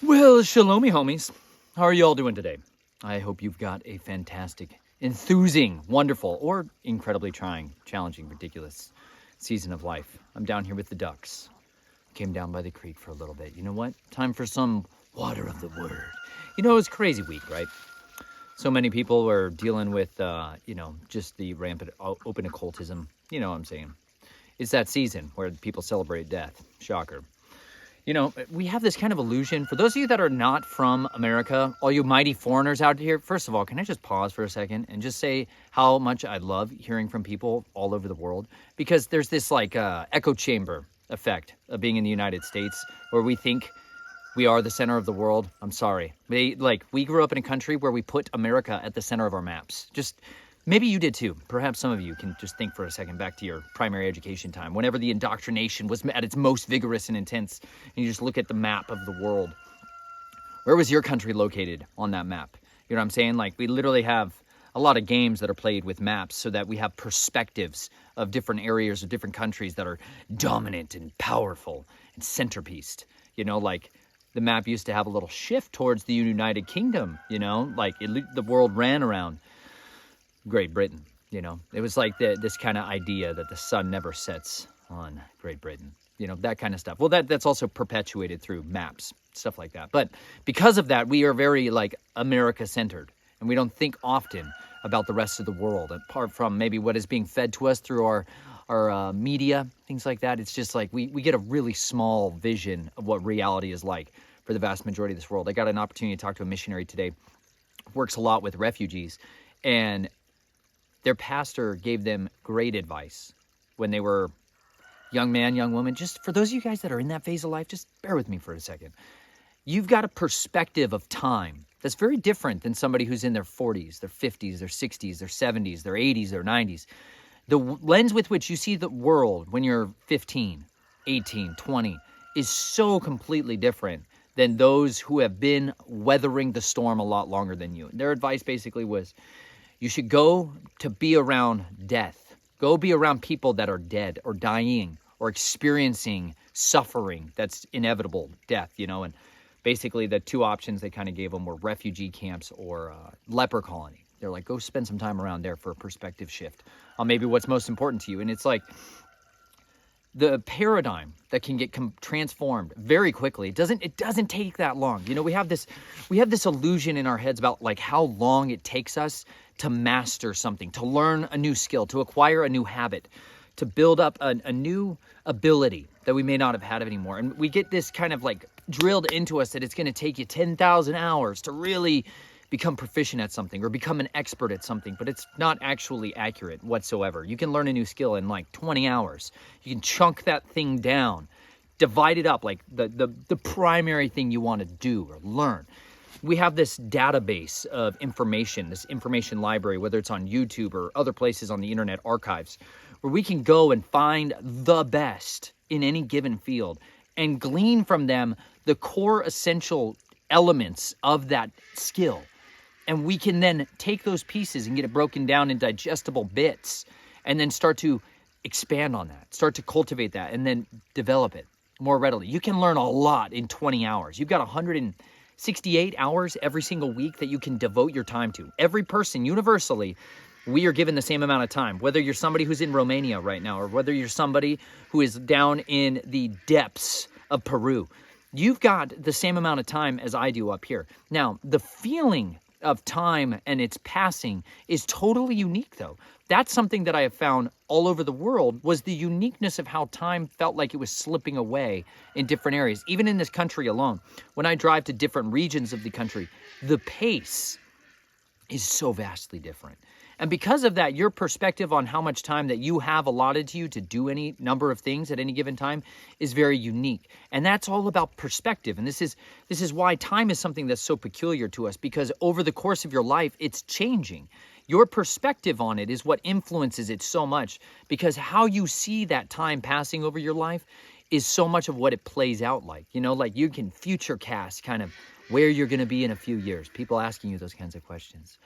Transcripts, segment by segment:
Well, shalomi homies. How are you all doing today? I hope you've got a fantastic, enthusing, wonderful, or incredibly trying, challenging, ridiculous season of life. I'm down here with the ducks. Came down by the creek for a little bit. You know what? Time for some water of the word. You know, it was a crazy week, right? So many people were dealing with, just the rampant open occultism. You know what I'm saying? It's that season where people celebrate death. Shocker. You know, we have this kind of illusion. For those of you that are not from America, all you mighty foreigners out here, first of all, can I just pause for a second and just say how much I love hearing from people all over the world? Because there's this echo chamber effect of being in the United States where we think we are the center of the world. I'm sorry. We grew up in a country where we put America at the center of our maps. Just maybe you did too. Perhaps some of you can just think for a second back to your primary education time, whenever the indoctrination was at its most vigorous and intense, and you just look at the map of the world. Where was your country located on that map? You know what I'm saying? Like, we literally have a lot of games that are played with maps so that we have perspectives of different areas of different countries that are dominant and powerful and centerpieced. You know, like the map used to have a little shift towards the United Kingdom, you know, the world ran around Great Britain. You know, it was like this kind of idea that the sun never sets on Great Britain, you know, that kind of stuff. Well, that's also perpetuated through maps, stuff like that. But because of that, we are very America centered, and we don't think often about the rest of the world, apart from maybe what is being fed to us through our media, things like that. It's just like we get a really small vision of what reality is like for the vast majority of this world. I got an opportunity to talk to a missionary today, works a lot with refugees, and their pastor gave them great advice when they were young man, young woman. Just for those of you guys that are in that phase of life, just bear with me for a second. You've got a perspective of time that's very different than somebody who's in their 40s, their 50s, their 60s, their 70s, their 80s, their 90s. The lens with which you see the world when you're 15, 18, 20 is so completely different than those who have been weathering the storm a lot longer than you. Their advice basically was, you should go to be around death. Go be around people that are dead or dying or experiencing suffering that's inevitable, death, you know. And basically the two options they kind of gave them were refugee camps or leper colony. They're like, go spend some time around there for a perspective shift on maybe what's most important to you. And it's like the paradigm that can get transformed very quickly. It doesn't take that long. You know, we have this illusion in our heads about how long it takes us to master something, to learn a new skill, to acquire a new habit, to build up a new ability that we may not have had anymore. And we get this kind of drilled into us that it's going to take you 10,000 hours to really become proficient at something or become an expert at something, but it's not actually accurate whatsoever. You can learn a new skill in 20 hours. You can chunk that thing down, divide it up the primary thing you want to do or learn. We have this database of information, this information library, whether it's on YouTube or other places on the internet archives, where we can go and find the best in any given field and glean from them the core essential elements of that skill. And we can then take those pieces and get it broken down in digestible bits and then start to expand on that, start to cultivate that, and then develop it more readily. You can learn a lot in 20 hours. You've got 168 hours every single week that you can devote your time to. Every person, universally, we are given the same amount of time, whether you're somebody who's in Romania right now or whether you're somebody who is down in the depths of Peru. You've got the same amount of time as I do up here. Now, the feeling of time and its passing is totally unique, though. That's something that I have found all over the world, was the uniqueness of how time felt like it was slipping away in different areas. Even in this country alone, when I drive to different regions of the country, the pace is so vastly different. And because of that, your perspective on how much time that you have allotted to you to do any number of things at any given time is very unique. And that's all about perspective. And this is why time is something that's so peculiar to us, because over the course of your life, it's changing. Your perspective on it is what influences it so much, because how you see that time passing over your life is so much of what it plays out like. You know, you can future cast kind of where you're going to be in a few years. People asking you those kinds of questions.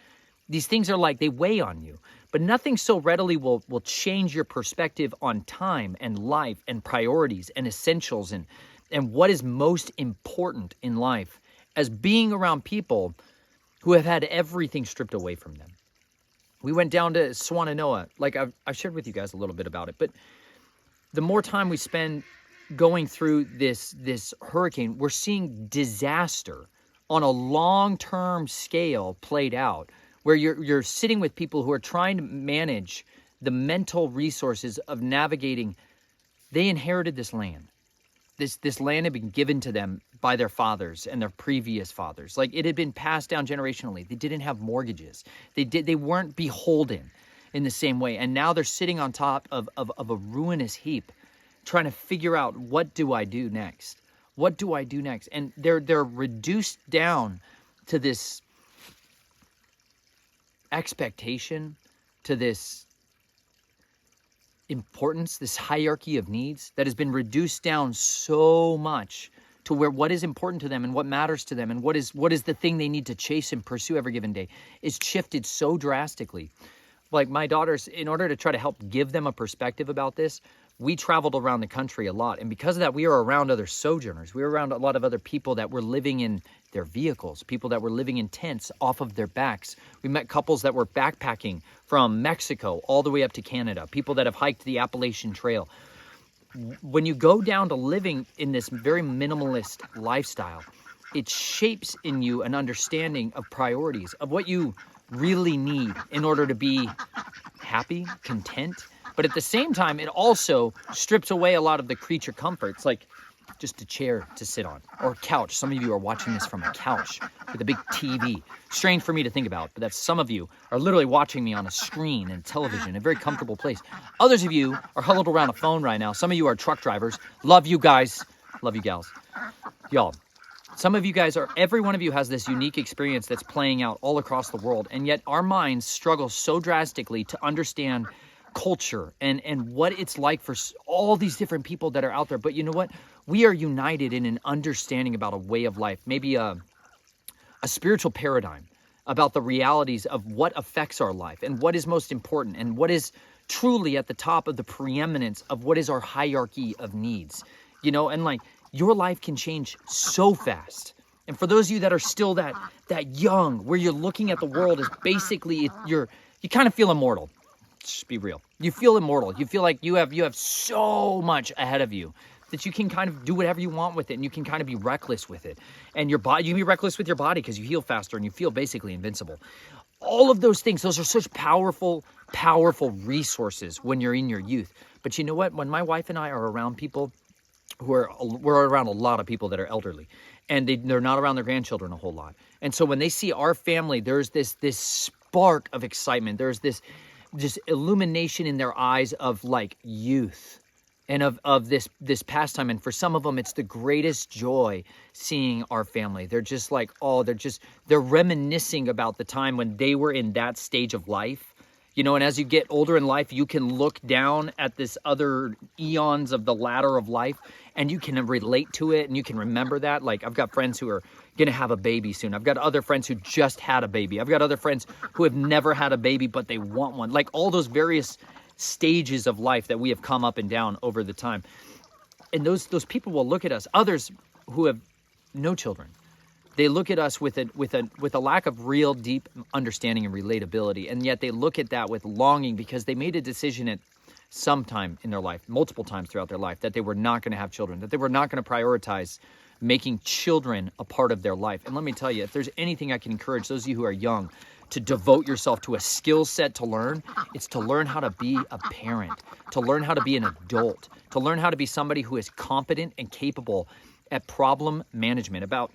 These things are they weigh on you, but nothing so readily will change your perspective on time and life and priorities and essentials and what is most important in life as being around people who have had everything stripped away from them. We went down to Swannanoa. Like I've shared with you guys a little bit about it, but the more time we spend going through this hurricane, we're seeing disaster on a long-term scale played out, where you're sitting with people who are trying to manage the mental resources of navigating. They inherited this land. This land had been given to them by their fathers and their previous fathers. Like, it had been passed down generationally. They didn't have mortgages. They weren't beholden in the same way. And now they're sitting on top of a ruinous heap, trying to figure out, what do I do next? What do I do next? And they're reduced down to this expectation, to this importance, this hierarchy of needs that has been reduced down so much to where what is important to them and what matters to them and what is the thing they need to chase and pursue every given day is shifted so drastically. Like, my daughters, in order to try to help give them a perspective about this, we traveled around the country a lot. And because of that, we were around other sojourners. We were around a lot of other people that were living in their vehicles, people that were living in tents off of their backs. We met couples that were backpacking from Mexico all the way up to Canada, people that have hiked the Appalachian Trail. When you go down to living in this very minimalist lifestyle, it shapes in you an understanding of priorities, of what you really need in order to be happy, content. But at the same time, it also strips away a lot of the creature comforts, like just a chair to sit on or a couch. Some of you are watching this from a couch with a big TV. Strange for me to think about, but that some of you are literally watching me on a screen and television, a very comfortable place. Others of you are huddled around a phone right now. Some of you are truck drivers. Love you guys. Love you gals. Y'all. Some of you guys every one of you has this unique experience that's playing out all across the world, and yet our minds struggle so drastically to understand culture and what it's like for all these different people that are out there. But you know what? We are united in an understanding about a way of life, maybe a spiritual paradigm about the realities of what affects our life and what is most important and what is truly at the top of the preeminence of what is our hierarchy of needs. You know, and like, your life can change so fast. And for those of you that are still that young, where you're looking at the world as basically you kind of feel immortal. Just be real. You feel immortal. You feel like you have so much ahead of you that you can kind of do whatever you want with it, and you can kind of be reckless with it. And your body, you can be reckless with your body because you heal faster and you feel basically invincible. All of those things, those are such powerful, powerful resources when you're in your youth. But you know what? When my wife and I are around people we're around a lot of people that are elderly, and they're not around their grandchildren a whole lot. And so when they see our family, there's this spark of excitement. There's this illumination in their eyes of like youth and of this pastime. And for some of them, it's the greatest joy seeing our family. They're just like, they're reminiscing about the time when they were in that stage of life. You know, and as you get older in life, you can look down at this other eons of the ladder of life, and you can relate to it, and you can remember that. Like, I've got friends who are going to have a baby soon. I've got other friends who just had a baby. I've got other friends who have never had a baby, but they want one. Like, all those various stages of life that we have come up and down over the time. And those people will look at us. Others who have no children, they look at us with a lack of real deep understanding and relatability, and yet they look at that with longing because they made a decision at some time in their life, multiple times throughout their life, that they were not going to have children, that they were not going to prioritize making children a part of their life. And let me tell you, if there's anything I can encourage those of you who are young to devote yourself to a skill set to learn, it's to learn how to be a parent, to learn how to be an adult, to learn how to be somebody who is competent and capable at problem management, about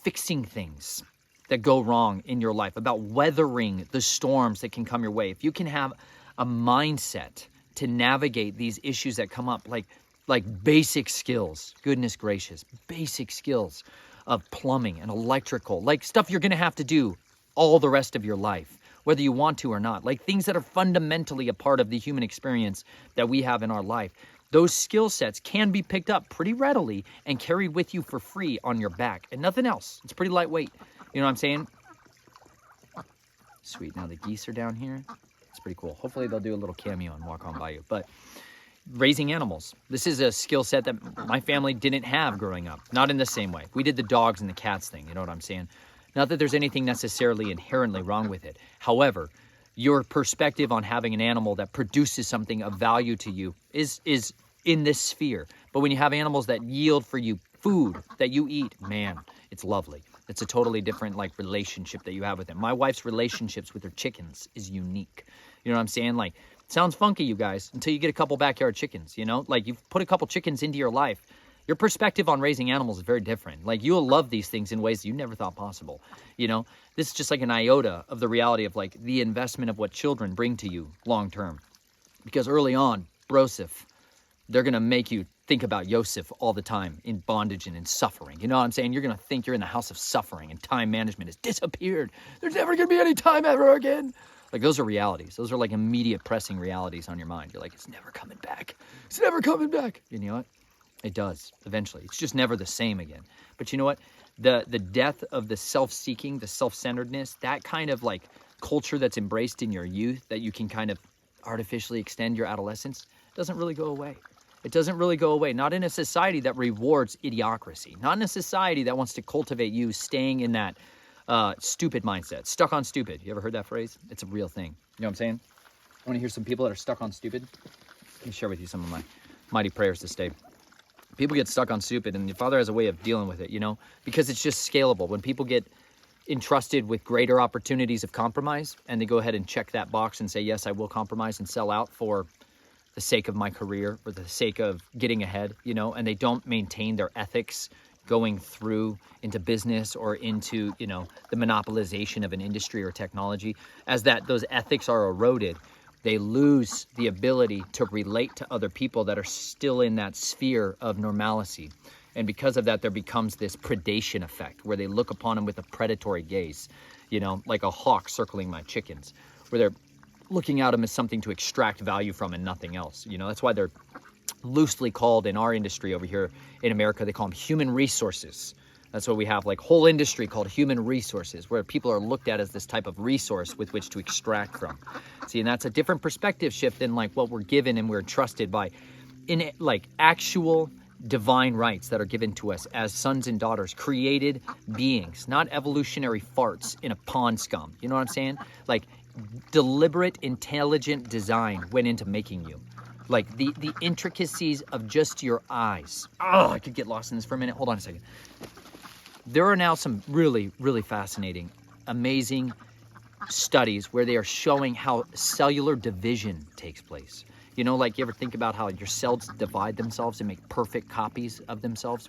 fixing things that go wrong in your life, about weathering the storms that can come your way. If you can have a mindset to navigate these issues that come up, like basic skills, goodness gracious, basic skills of plumbing and electrical, like stuff you're going to have to do all the rest of your life, whether you want to or not, like things that are fundamentally a part of the human experience that we have in our life. Those skill sets can be picked up pretty readily and carried with you for free on your back and nothing else. It's pretty lightweight. You know what I'm saying? Sweet. Now the geese are down here. It's pretty cool. Hopefully they'll do a little cameo and walk on by you. But raising animals. This is a skill set that my family didn't have growing up. Not in the same way. We did the dogs and the cats thing. You know what I'm saying? Not that there's anything necessarily inherently wrong with it. However, your perspective on having an animal that produces something of value to you is in this sphere. But when you have animals that yield for you food that you eat, man, it's lovely. It's a totally different like relationship that you have with them. My wife's relationships with her chickens is unique. You know what I'm saying? Like, it sounds funky, you guys, until you get a couple backyard chickens, you know? Like, you've put a couple chickens into your life. Your perspective on raising animals is very different. Like, you'll love these things in ways you never thought possible. You know, this is just like an iota of the reality of like the investment of what children bring to you long term. Because early on, brosif, they're going to make you think about Yosef all the time in bondage and in suffering. You know what I'm saying? You're going to think you're in the house of suffering and time management has disappeared. There's never going to be any time ever again. Like, those are realities. Those are like immediate pressing realities on your mind. You're like, it's never coming back. It's never coming back. You know what? It does, eventually. It's just never the same again. But you know what? The death of the self-seeking, the self-centeredness, that kind of like culture that's embraced in your youth that you can kind of artificially extend your adolescence doesn't really go away. It doesn't really go away. Not in a society that rewards idiocracy. Not in a society that wants to cultivate you staying in that stupid mindset. Stuck on stupid. You ever heard that phrase? It's a real thing. You know what I'm saying? I want to hear some people that are stuck on stupid. Let me share with you some of my mighty prayers to stay. People get stuck on stupid, and your Father has a way of dealing with it, you know, because it's just scalable. When people get entrusted with greater opportunities of compromise, and they go ahead and check that box and say, yes, I will compromise and sell out for the sake of my career or the sake of getting ahead, you know, and they don't maintain their ethics going through into business or into, you know, the monopolization of an industry or technology, as that those ethics are eroded, they lose the ability to relate to other people that are still in that sphere of normalcy. And because of that, there becomes this predation effect where they look upon them with a predatory gaze, you know, like a hawk circling my chickens, where they're looking at them as something to extract value from and nothing else. You know, that's why they're loosely called in our industry over here in America, they call them human resources. That's what we have, like whole industry called human resources, where people are looked at as this type of resource with which to extract from. See, and that's a different perspective shift than like what we're given and we're entrusted by in like actual divine rights that are given to us as sons and daughters, created beings, not evolutionary farts in a pond scum. You know what I'm saying? Like deliberate, intelligent design went into making you. Like the intricacies of just your eyes. Oh, I could get lost in this for a minute. Hold on a second. There are now some really, really fascinating, amazing studies where they are showing how cellular division takes place. You know, like you ever think about how your cells divide themselves and make perfect copies of themselves?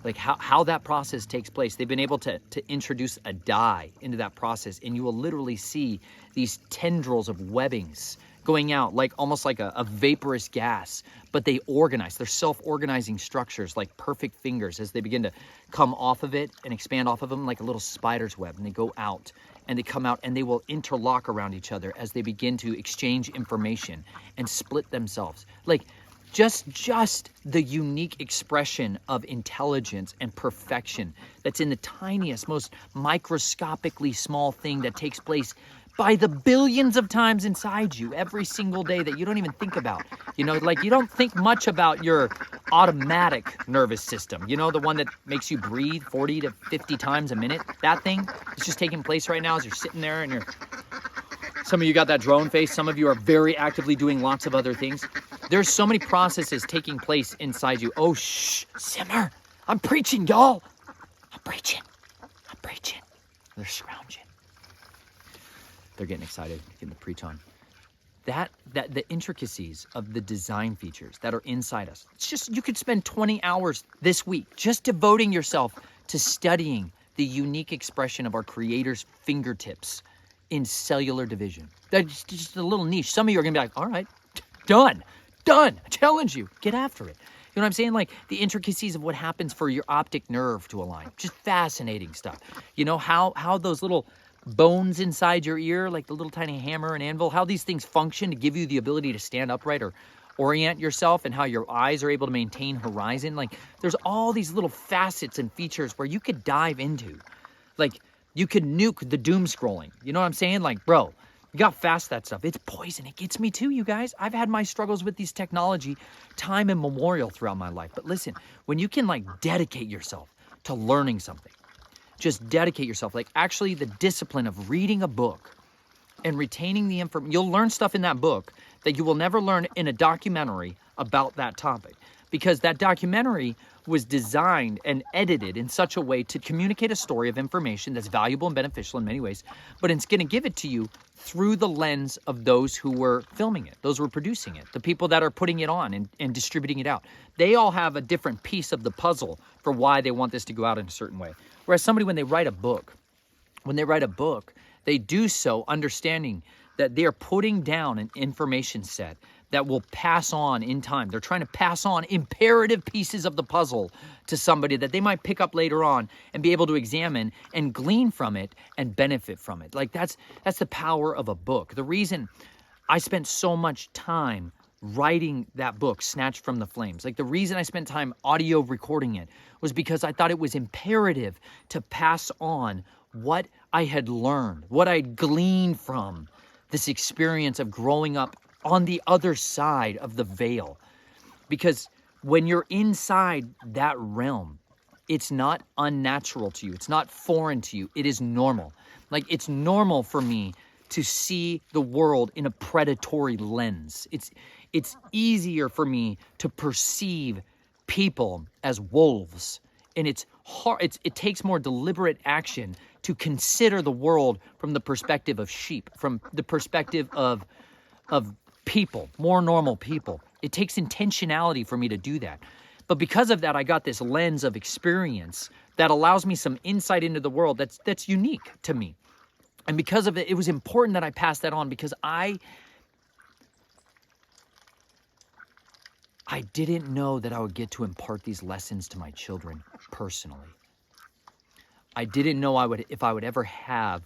Like how that process takes place. They've been able to introduce a dye into that process, and you will literally see these tendrils of webbings going out like almost like a vaporous gas, but they organize. They're self-organizing structures like perfect fingers as they begin to come off of it and expand off of them like a little spider's web, and they go out and they come out and they will interlock around each other as they begin to exchange information and split themselves. Like just the unique expression of intelligence and perfection that's in the tiniest, most microscopically small thing that takes place by the billions of times inside you every single day that you don't even think about. You know, like you don't think much about your automatic nervous system. You know, the one that makes you breathe 40 to 50 times a minute. That thing is just taking place right now as you're sitting there and some of you got that drone face. Some of you are very actively doing lots of other things. There's so many processes taking place inside you. Oh, shh, simmer. I'm preaching, y'all. I'm preaching. They're scrounging. They're getting excited, getting to preach on. That the intricacies of the design features that are inside us. It's just, you could spend 20 hours this week just devoting yourself to studying the unique expression of our Creator's fingertips in cellular division. That's just a little niche. Some of you are gonna be like, all right, done. I challenge you, get after it. You know what I'm saying? Like the intricacies of what happens for your optic nerve to align. Just fascinating stuff. You know, how those little bones inside your ear, like the little tiny hammer and anvil, how these things function to give you the ability to stand upright or orient yourself, and how your eyes are able to maintain horizon. Like there's all these little facets and features where you could dive into. Like you could nuke the doom scrolling. You know what I'm saying? Like, bro, You got fast that stuff. It's poison. It gets me too, you guys. I've had my struggles with these technology time immemorial throughout my life. But listen, when you can like dedicate yourself to learning something, just dedicate yourself, like actually the discipline of reading a book and retaining the information. You'll learn stuff in that book that you will never learn in a documentary about that topic, because that documentary was designed and edited in such a way to communicate a story of information that's valuable and beneficial in many ways, but it's going to give it to you through the lens of those who were filming it, those who were producing it, the people that are putting it on and distributing it out. They all have a different piece of the puzzle for why they want this to go out in a certain way. Whereas somebody, when they write a book, they do so understanding that they are putting down an information set that will pass on in time. They're trying to pass on imperative pieces of the puzzle to somebody that they might pick up later on and be able to examine and glean from it and benefit from it. Like that's the power of a book. The reason I spent so much time writing that book, Snatched from the Flames, like the reason I spent time audio recording it was because I thought it was imperative to pass on what I had learned, what I'd gleaned from this experience of growing up on the other side of the veil. Because when you're inside that realm, it's not unnatural to you. It's not foreign to you. It is normal. Like, it's normal for me to see the world in a predatory lens. It's easier for me to perceive people as wolves. And it's hard. It takes more deliberate action to consider the world from the perspective of sheep, from the perspective of people, more normal people. It takes intentionality for me to do that. But because of that, I got this lens of experience that allows me some insight into the world that's unique to me. And because of it, it was important that I pass that on, because I didn't know that I would get to impart these lessons to my children personally. I didn't know if I would ever have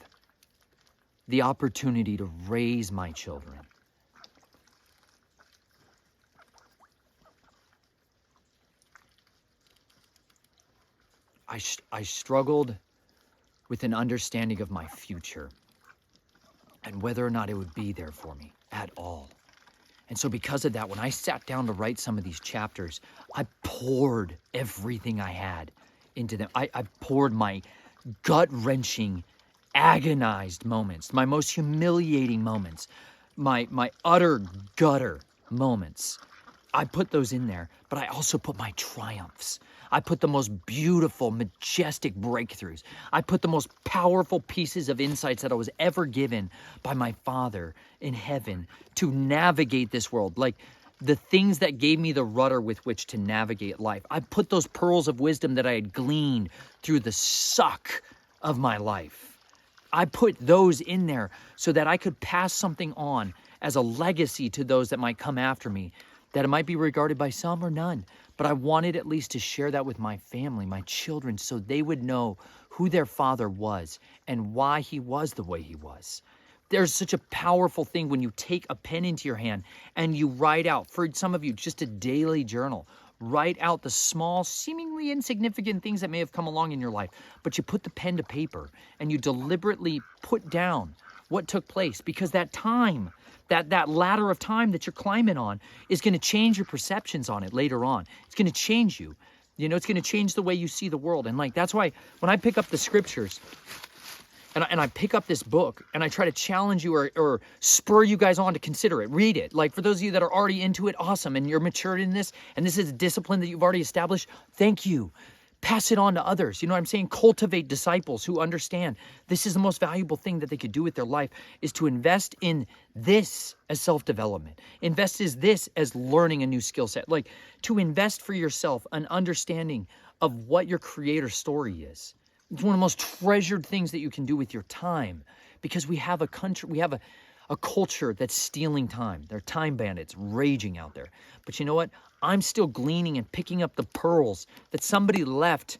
the opportunity to raise my children. I struggled with an understanding of my future and whether or not it would be there for me at all. And so because of that, when I sat down to write some of these chapters, I poured everything I had into them. I poured my gut-wrenching, agonized moments, my most humiliating moments, my utter gutter moments. I put those in there, but I also put my triumphs. I put the most beautiful, majestic breakthroughs. I put the most powerful pieces of insights that I was ever given by my Father in heaven to navigate this world. Like the things that gave me the rudder with which to navigate life. I put those pearls of wisdom that I had gleaned through the suck of my life. I put those in there so that I could pass something on as a legacy to those that might come after me, that it might be regarded by some or none. But I wanted at least to share that with my family, my children, so they would know who their father was and why he was the way he was. There's such a powerful thing when you take a pen into your hand and you write out, for some of you, just a daily journal. Write out the small, seemingly insignificant things that may have come along in your life, but you put the pen to paper and you deliberately put down what took place, because that time, that ladder of time that you're climbing on is going to change your perceptions on it later on. It's going to change you. You know, it's going to change the way you see the world. And like, that's why when I pick up the scriptures and I pick up this book and I try to challenge you or spur you guys on to consider it, read it. Like for those of you that are already into it, awesome. And you're matured in this, and this is a discipline that you've already established. Thank you. Pass it on to others. You know what I'm saying? Cultivate disciples who understand this is the most valuable thing that they could do with their life, is to invest in this as self-development. Invest in this as learning a new skill set. Like to invest for yourself an understanding of what your creator story is. It's one of the most treasured things that you can do with your time, because we have a country, we have a culture that's stealing time. They're time bandits raging out there. But you know what? I'm still gleaning and picking up the pearls that somebody left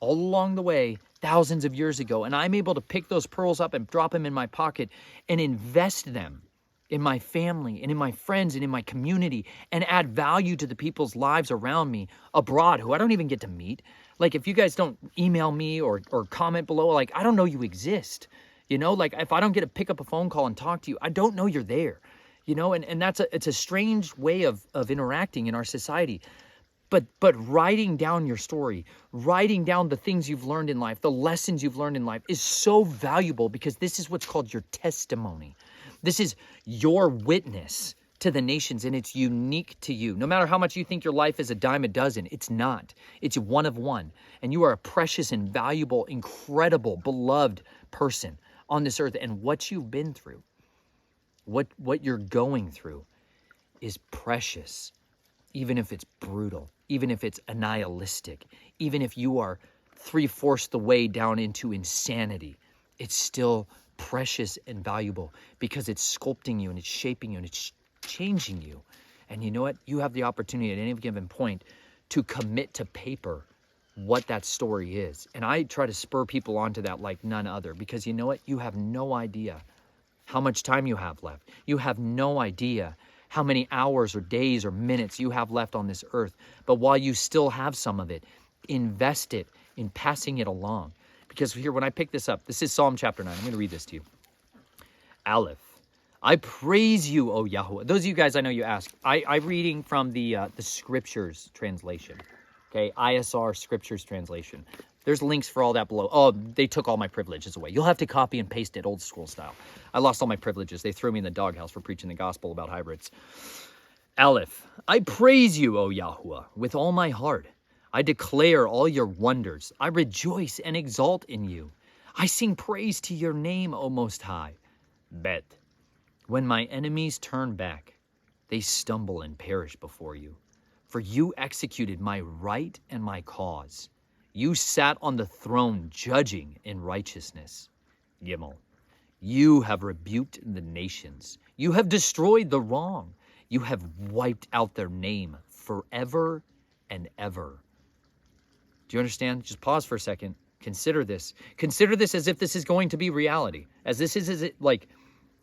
all along the way thousands of years ago. And I'm able to pick those pearls up and drop them in my pocket and invest them in my family and in my friends and in my community, and add value to the people's lives around me abroad who I don't even get to meet. Like if you guys don't email me or comment below, like I don't know you exist. You know, like if I don't get to pick up a phone call and talk to you, I don't know you're there. You know, and it's a strange way of interacting in our society. But writing down your story, writing down the things you've learned in life, the lessons you've learned in life is so valuable, because this is what's called your testimony. This is your witness to the nations, and it's unique to you. No matter how much you think your life is a dime a dozen, it's not. It's one of one. And you are a precious and valuable, incredible, beloved person on this earth. And what you've been through, what you're going through is precious, even if it's brutal, even if it's annihilistic, even if you are 3/4 the way down into insanity. It's still precious and valuable, because it's sculpting you and it's shaping you and it's changing you. And you know what? You have the opportunity at any given point to commit to paper what that story is. And I try to spur people onto that like none other, because you know what? You have no idea how much time you have left. You have no idea how many hours or days or minutes you have left on this earth. But while you still have some of it, invest it in passing it along. Because here, when I pick this up, this is Psalm chapter 9. I'm going to read this to you. Aleph. I praise you, O Yahweh. Those of you guys, I know you ask. I'm reading from the Scriptures translation. Okay, ISR Scriptures translation. There's links for all that below. Oh, they took all my privileges away. You'll have to copy and paste it old school style. I lost all my privileges. They threw me in the doghouse for preaching the gospel about hybrids. Aleph. I praise you, O Yahweh, with all my heart. I declare all your wonders. I rejoice and exalt in you. I sing praise to your name, O Most High. Bet. When my enemies turn back, they stumble and perish before you. For you executed my right and my cause. You sat on the throne judging in righteousness. Gimel. You have rebuked the nations. You have destroyed the wrong. You have wiped out their name forever and ever. Do you understand? Just pause for a second. Consider this. Consider this as if this is going to be reality. As this is like,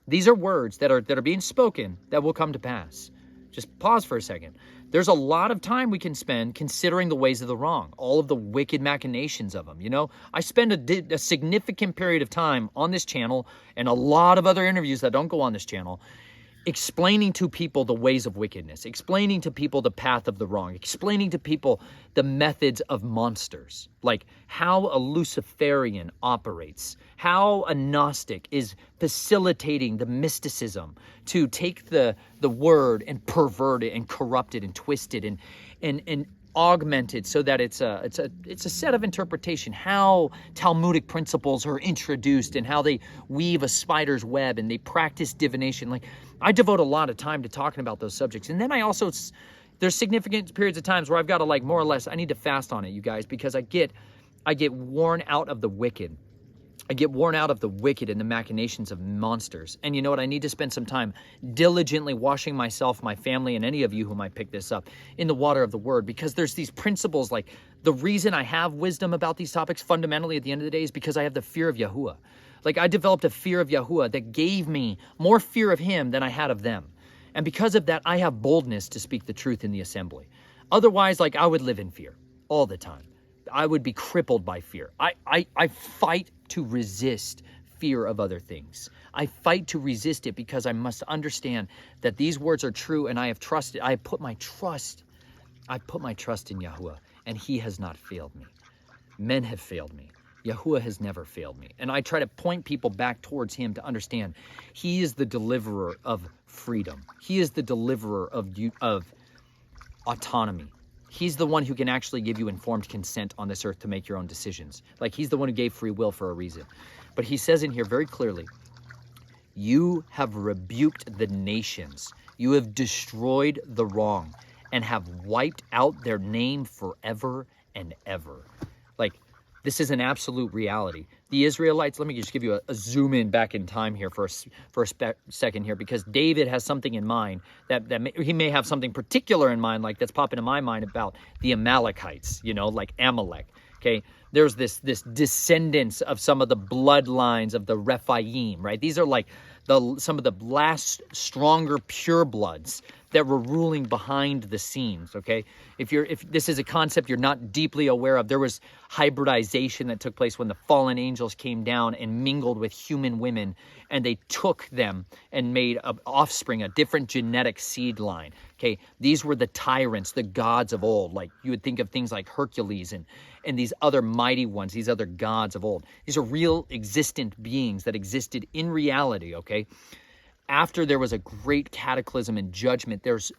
these are words that are being spoken that will come to pass. Just pause for a second. There's a lot of time we can spend considering the ways of the wrong, all of the wicked machinations of them. You know, I spend a significant period of time on this channel and a lot of other interviews that don't go on this channel, explaining to people the ways of wickedness, explaining to people the path of the wrong, explaining to people the methods of monsters, like how a Luciferian operates, how a Gnostic is facilitating the mysticism to take the word and pervert it and corrupt it and twist it and augment it so that it's a set of interpretation, how Talmudic principles are introduced and how they weave a spider's web and they practice divination. Like, I devote a lot of time to talking about those subjects. And then I also, there's significant periods of times where I've got to, like, more or less, I need to fast on it, you guys, because I get worn out of the wicked. I get worn out of the wicked and the machinations of monsters. And you know what? I need to spend some time diligently washing myself, my family, and any of you who might pick this up in the water of the word, because there's these principles. Like, the reason I have wisdom about these topics fundamentally at the end of the day is because I have the fear of Yahuwah. Like, I developed a fear of Yahuwah that gave me more fear of him than I had of them. And because of that, I have boldness to speak the truth in the assembly. Otherwise, like, I would live in fear all the time. I would be crippled by fear. I fight to resist fear of other things. I fight to resist it because I must understand that these words are true, and I have trusted. I put my trust in Yahuwah, and he has not failed me. Men have failed me. Yahuwah has never failed me. And I try to point people back towards him to understand he is the deliverer of freedom. He is the deliverer of autonomy. He's the one who can actually give you informed consent on this earth to make your own decisions. Like, he's the one who gave free will for a reason. But he says in here very clearly, you have rebuked the nations. You have destroyed the wrong and have wiped out their name forever and ever. Like, this is an absolute reality. The Israelites, let me just give you a zoom in back in time here for a second here, because David has something in mind that he may have something particular in mind, like that's popping in my mind about the Amalekites, you know, like Amalek. Okay, there's this descendants of some of the bloodlines of the Rephaim, right? These are like some of the last stronger purebloods that were ruling behind the scenes, okay? If this is a concept you're not deeply aware of, there was hybridization that took place when the fallen angels came down and mingled with human women, and they took them and made an offspring, a different genetic seed line, okay? These were the tyrants, the gods of old. Like, you would think of things like Hercules and these other mighty ones, these other gods of old. These are real existent beings that existed in reality, okay? After there was a great cataclysm and judgment, there's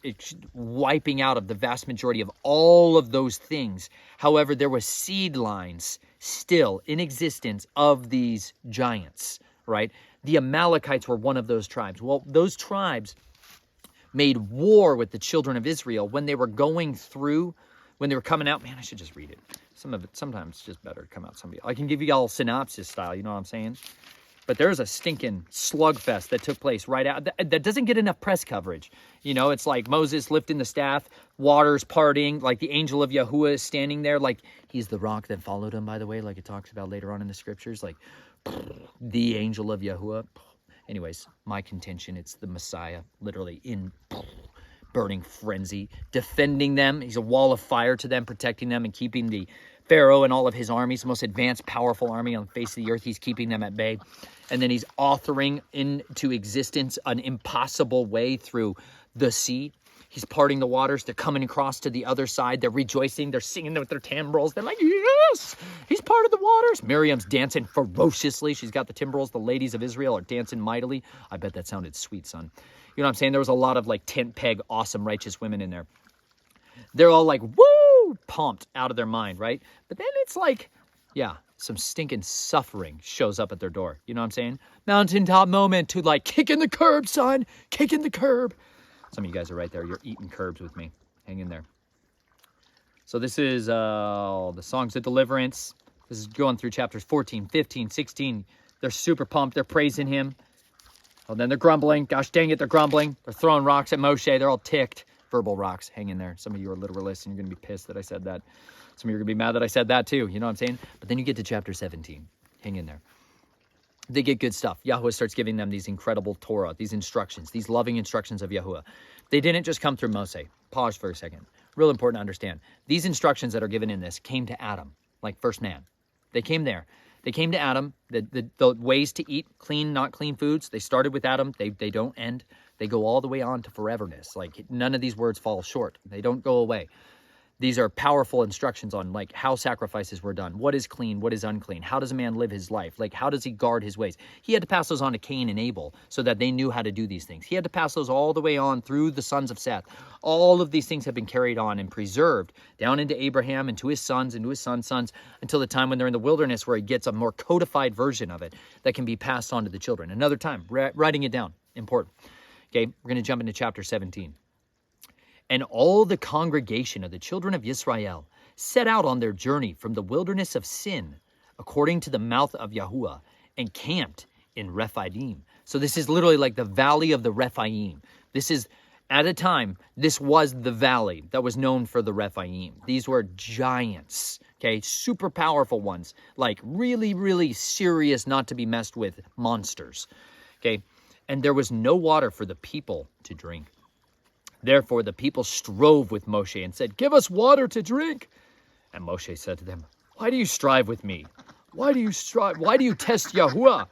wiping out of the vast majority of all of those things. However, there were seed lines still in existence of these giants, right? The Amalekites were one of those tribes. Well, those tribes made war with the children of Israel when they were going through, when they were coming out. Man, I should just read it. Some of it, sometimes it's just better to come out somebody. I can give you all synopsis style, you know what I'm saying? But there's a stinking slugfest that took place right out. That doesn't get enough press coverage. You know, it's like Moses lifting the staff, waters parting, like the angel of Yahuwah is standing there. Like, he's the rock that followed him, by the way, like it talks about later on in the scriptures. Like, the angel of Yahuwah. Anyways, my contention, it's the Messiah, literally in burning frenzy, defending them. He's a wall of fire to them, protecting them and keeping the Pharaoh and all of his armies, the most advanced, powerful army on the face of the earth. He's keeping them at bay. And then he's authoring into existence an impossible way through the sea. He's parting the waters. They're coming across to the other side. They're rejoicing. They're singing with their timbrels. They're like, yes, he's part of the waters. Miriam's dancing ferociously. She's got the timbrels. The ladies of Israel are dancing mightily. I bet that sounded sweet, son. You know what I'm saying? There was a lot of like tent peg, awesome, righteous women in there. They're all like, woo, pumped out of their mind, right? But then it's like, yeah, some stinking suffering shows up at their door. You know what I'm saying? Mountaintop moment to like, kick in the curb, son. Kick in the curb. Some of you guys are right there. You're eating curbs with me. Hang in there. So this is the songs of deliverance. This is going through chapters 14, 15, 16. They're super pumped. They're praising him. Oh, then they're grumbling. Gosh dang it, they're grumbling. They're throwing rocks at Moshe. They're all ticked. Verbal rocks. Hang in there. Some of you are literalists, and you're going to be pissed that I said that. Some of you are going to be mad that I said that too. You know what I'm saying? But then you get to chapter 17. Hang in there. They get good stuff. Yahuwah starts giving them these incredible Torah, these instructions, these loving instructions of Yahuwah. They didn't just come through Moshe. Pause for a second. Real important to understand. These instructions that are given in this came to Adam, like first man. They came there. They came to Adam. The ways to eat clean, not clean foods, they started with Adam. They don't end. They go all the way on to foreverness. Like, none of these words fall short. They don't go away. These are powerful instructions on, like, how sacrifices were done. What is clean? What is unclean? How does a man live his life? Like, how does he guard his ways? He had to pass those on to Cain and Abel so that they knew how to do these things. He had to pass those all the way on through the sons of Seth. All of these things have been carried on and preserved down into Abraham and to his sons and to his sons' sons until the time when they're in the wilderness where he gets a more codified version of it that can be passed on to the children. Another time, writing it down. Important. Okay, we're going to jump into chapter 17. And all the congregation of the children of Israel set out on their journey from the wilderness of Sin, according to the mouth of Yahuwah, and camped in Rephidim. So this is literally like the valley of the Rephaim. This is, at a time, this was the valley that was known for the Rephaim. These were giants, okay, super powerful ones, like really, really serious, not to be messed with monsters, okay? And there was no water for the people to drink. Therefore, the people strove with Moshe and said, give us water to drink. And Moshe said to them, why do you strive with me? Why do you strive? Why do you test Yahuwah?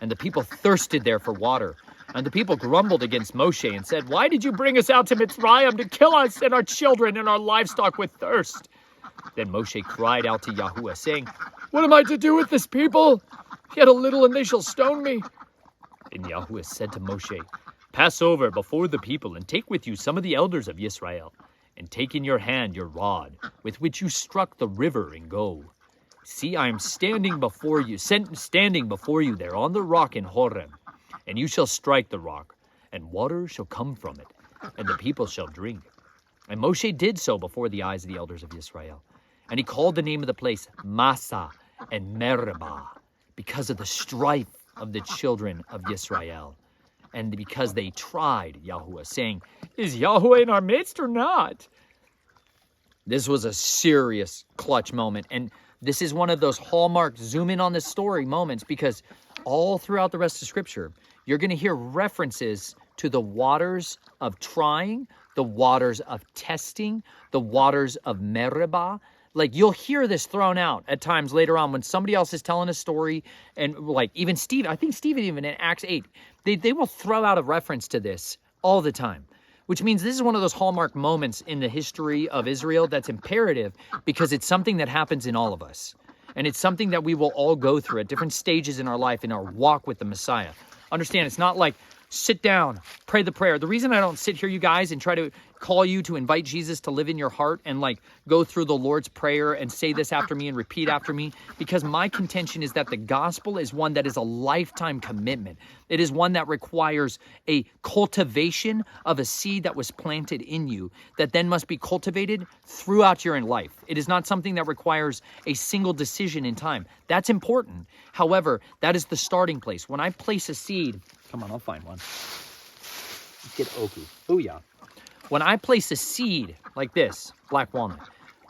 And the people thirsted there for water. And the people grumbled against Moshe and said, why did you bring us out to Mitzrayim to kill us and our children and our livestock with thirst? Then Moshe cried out to Yahuwah, saying, what am I to do with this people? Yet a little and they shall stone me. And Yahuwah said to Moshe, pass over before the people and take with you some of the elders of Israel, and take in your hand your rod, with which you struck the river, and go. See, I am standing before you there on the rock in Horeb, and you shall strike the rock, and water shall come from it, and the people shall drink. And Moshe did so before the eyes of the elders of Israel. And he called the name of the place Massa and Meribah, because of the strife of the children of Israel, and because they tried Yahuwah, saying, is Yahuwah in our midst or not? This was a serious clutch moment, and this is one of those hallmark zoom in on the story moments, because all throughout the rest of Scripture, you're going to hear references to the waters of trying, the waters of testing, the waters of Meribah. Like, you'll hear this thrown out at times later on when somebody else is telling a story, and like even Steve, I think Stephen even in Acts 8, they will throw out a reference to this all the time, which means this is one of those hallmark moments in the history of Israel that's imperative because it's something that happens in all of us. And it's something that we will all go through at different stages in our life, in our walk with the Messiah. Understand, it's not like sit down, pray the prayer. The reason I don't sit here, you guys, and try to call you to invite Jesus to live in your heart and like go through the Lord's Prayer and say this after me and repeat after me, because my contention is that the gospel is one that is a lifetime commitment. It is one that requires a cultivation of a seed that was planted in you that then must be cultivated throughout your life. It is not something that requires a single decision in time. That's important. However, that is the starting place. When I place a seed, come on, I'll find one. Let's get oaky. Booyah. When I place a seed like this, black walnut,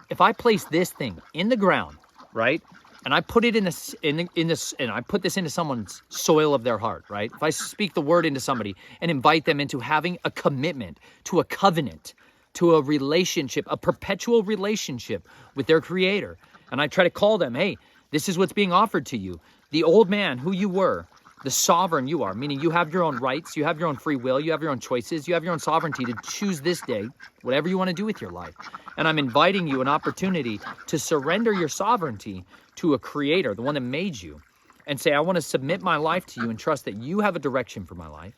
if I place this thing in the ground, right, and I put it in this, and I put this into someone's soil of their heart, right? If I speak the word into somebody and invite them into having a commitment to a covenant, to a relationship, a perpetual relationship with their Creator, and I try to call them, hey, this is what's being offered to you. The old man who you were, the sovereign you are, meaning you have your own rights, you have your own free will, you have your own choices, you have your own sovereignty to choose this day, whatever you want to do with your life. And I'm inviting you an opportunity to surrender your sovereignty to a Creator, the one that made you, and say, I want to submit my life to you and trust that you have a direction for my life,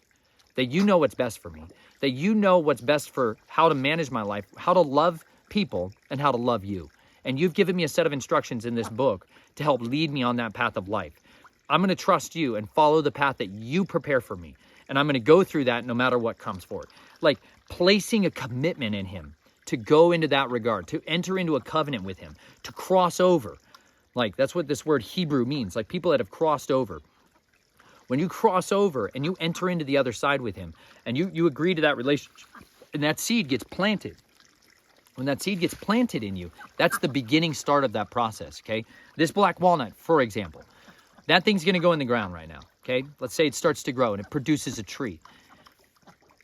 that you know what's best for me, that you know what's best for how to manage my life, how to love people, and how to love you. And you've given me a set of instructions in this book to help lead me on that path of life. I'm going to trust you and follow the path that you prepare for me. And I'm going to go through that no matter what comes forward. Like placing a commitment in Him to go into that regard, to enter into a covenant with Him, to cross over. Like that's what this word Hebrew means, like people that have crossed over. When you cross over and you enter into the other side with Him and you agree to that relationship and that seed gets planted. When that seed gets planted in you, that's the beginning start of that process, okay? This black walnut, for example, that thing's going to go in the ground right now, okay? Let's say it starts to grow and it produces a tree.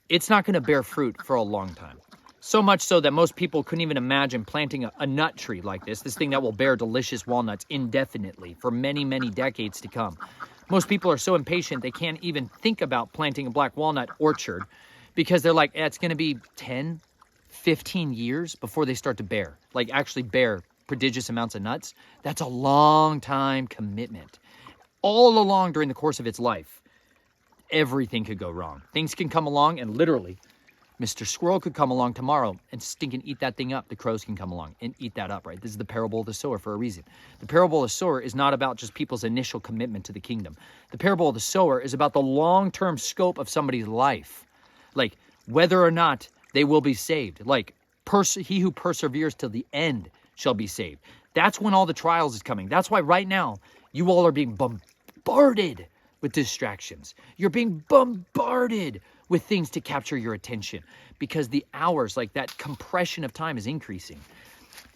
It's not going to bear fruit for a long time. So much so that most people couldn't even imagine planting a nut tree like this thing that will bear delicious walnuts indefinitely for many, many decades to come. Most people are so impatient they can't even think about planting a black walnut orchard because they're like, it's going to be 10, 15 years before they start to bear, like actually bear prodigious amounts of nuts. That's a long time commitment. All along during the course of its life, everything could go wrong. Things can come along and literally, Mr. Squirrel could come along tomorrow and stink and eat that thing up. The crows can come along and eat that up, right? This is the parable of the sower for a reason. The parable of the sower is not about just people's initial commitment to the kingdom. The parable of the sower is about the long-term scope of somebody's life. Like whether or not they will be saved. Like he who perseveres till the end shall be saved. That's when all the trials is coming. That's why right now, you all are being bombarded with distractions. You're being bombarded with things to capture your attention because the hours, like that compression of time is increasing.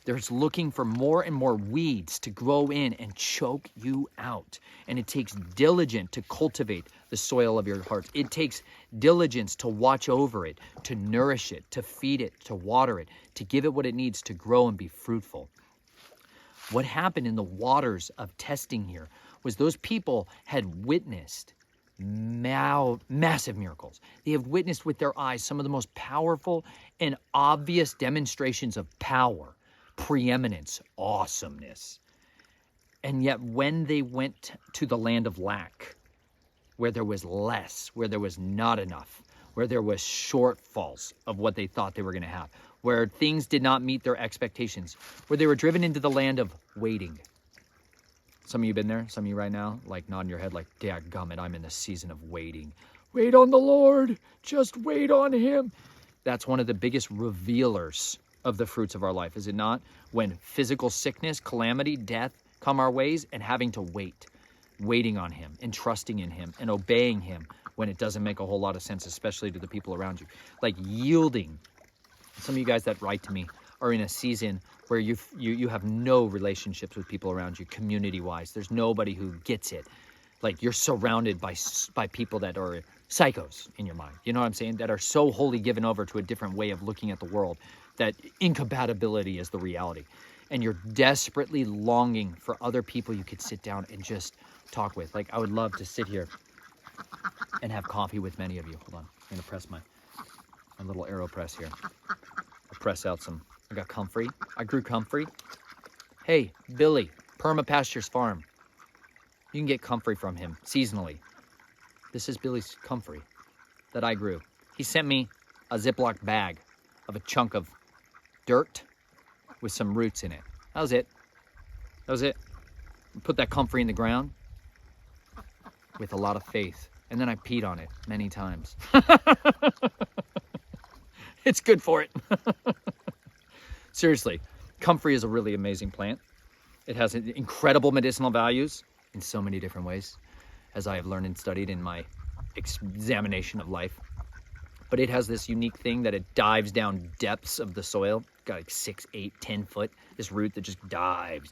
There's looking for more and more weeds to grow in and choke you out. And it takes diligence to cultivate the soil of your heart. It takes diligence to watch over it, to nourish it, to feed it, to water it, to give it what it needs to grow and be fruitful. What happened in the waters of testing here was those people had witnessed massive miracles. They have witnessed with their eyes some of the most powerful and obvious demonstrations of power, preeminence, awesomeness. And yet when they went to the land of lack, where there was less, where there was not enough, where there was shortfalls of what they thought they were going to have, where things did not meet their expectations, where they were driven into the land of waiting. Some of you been there, some of you right now, like nodding your head like, dadgummit, I'm in the season of waiting. Wait on the Lord, just wait on Him. That's one of the biggest revealers of the fruits of our life, is it not? When physical sickness, calamity, death come our ways and having to wait, waiting on Him and trusting in Him and obeying Him when it doesn't make a whole lot of sense, especially to the people around you. Like yielding. Some of you guys that write to me are in a season where you have no relationships with people around you, community-wise. There's nobody who gets it. Like you're surrounded by people that are psychos in your mind. You know what I'm saying? That are so wholly given over to a different way of looking at the world that incompatibility is the reality. And you're desperately longing for other people you could sit down and just talk with. Like I would love to sit here and have coffee with many of you. Hold on. I'm going to press my little AeroPress here. I'll press out some. I got comfrey. I grew comfrey. Hey, Billy, Perma Pastures Farm. You can get comfrey from him seasonally. This is Billy's comfrey that I grew. He sent me a Ziploc bag of a chunk of dirt with some roots in it. That was it. That was it. Put that comfrey in the ground with a lot of faith. And then I peed on it many times. It's good for it. Seriously, comfrey is a really amazing plant. It has incredible medicinal values in so many different ways, as I have learned and studied in my examination of life. But it has this unique thing that it dives down depths of the soil. Got like 6, 8, 10 foot. This root that just dives.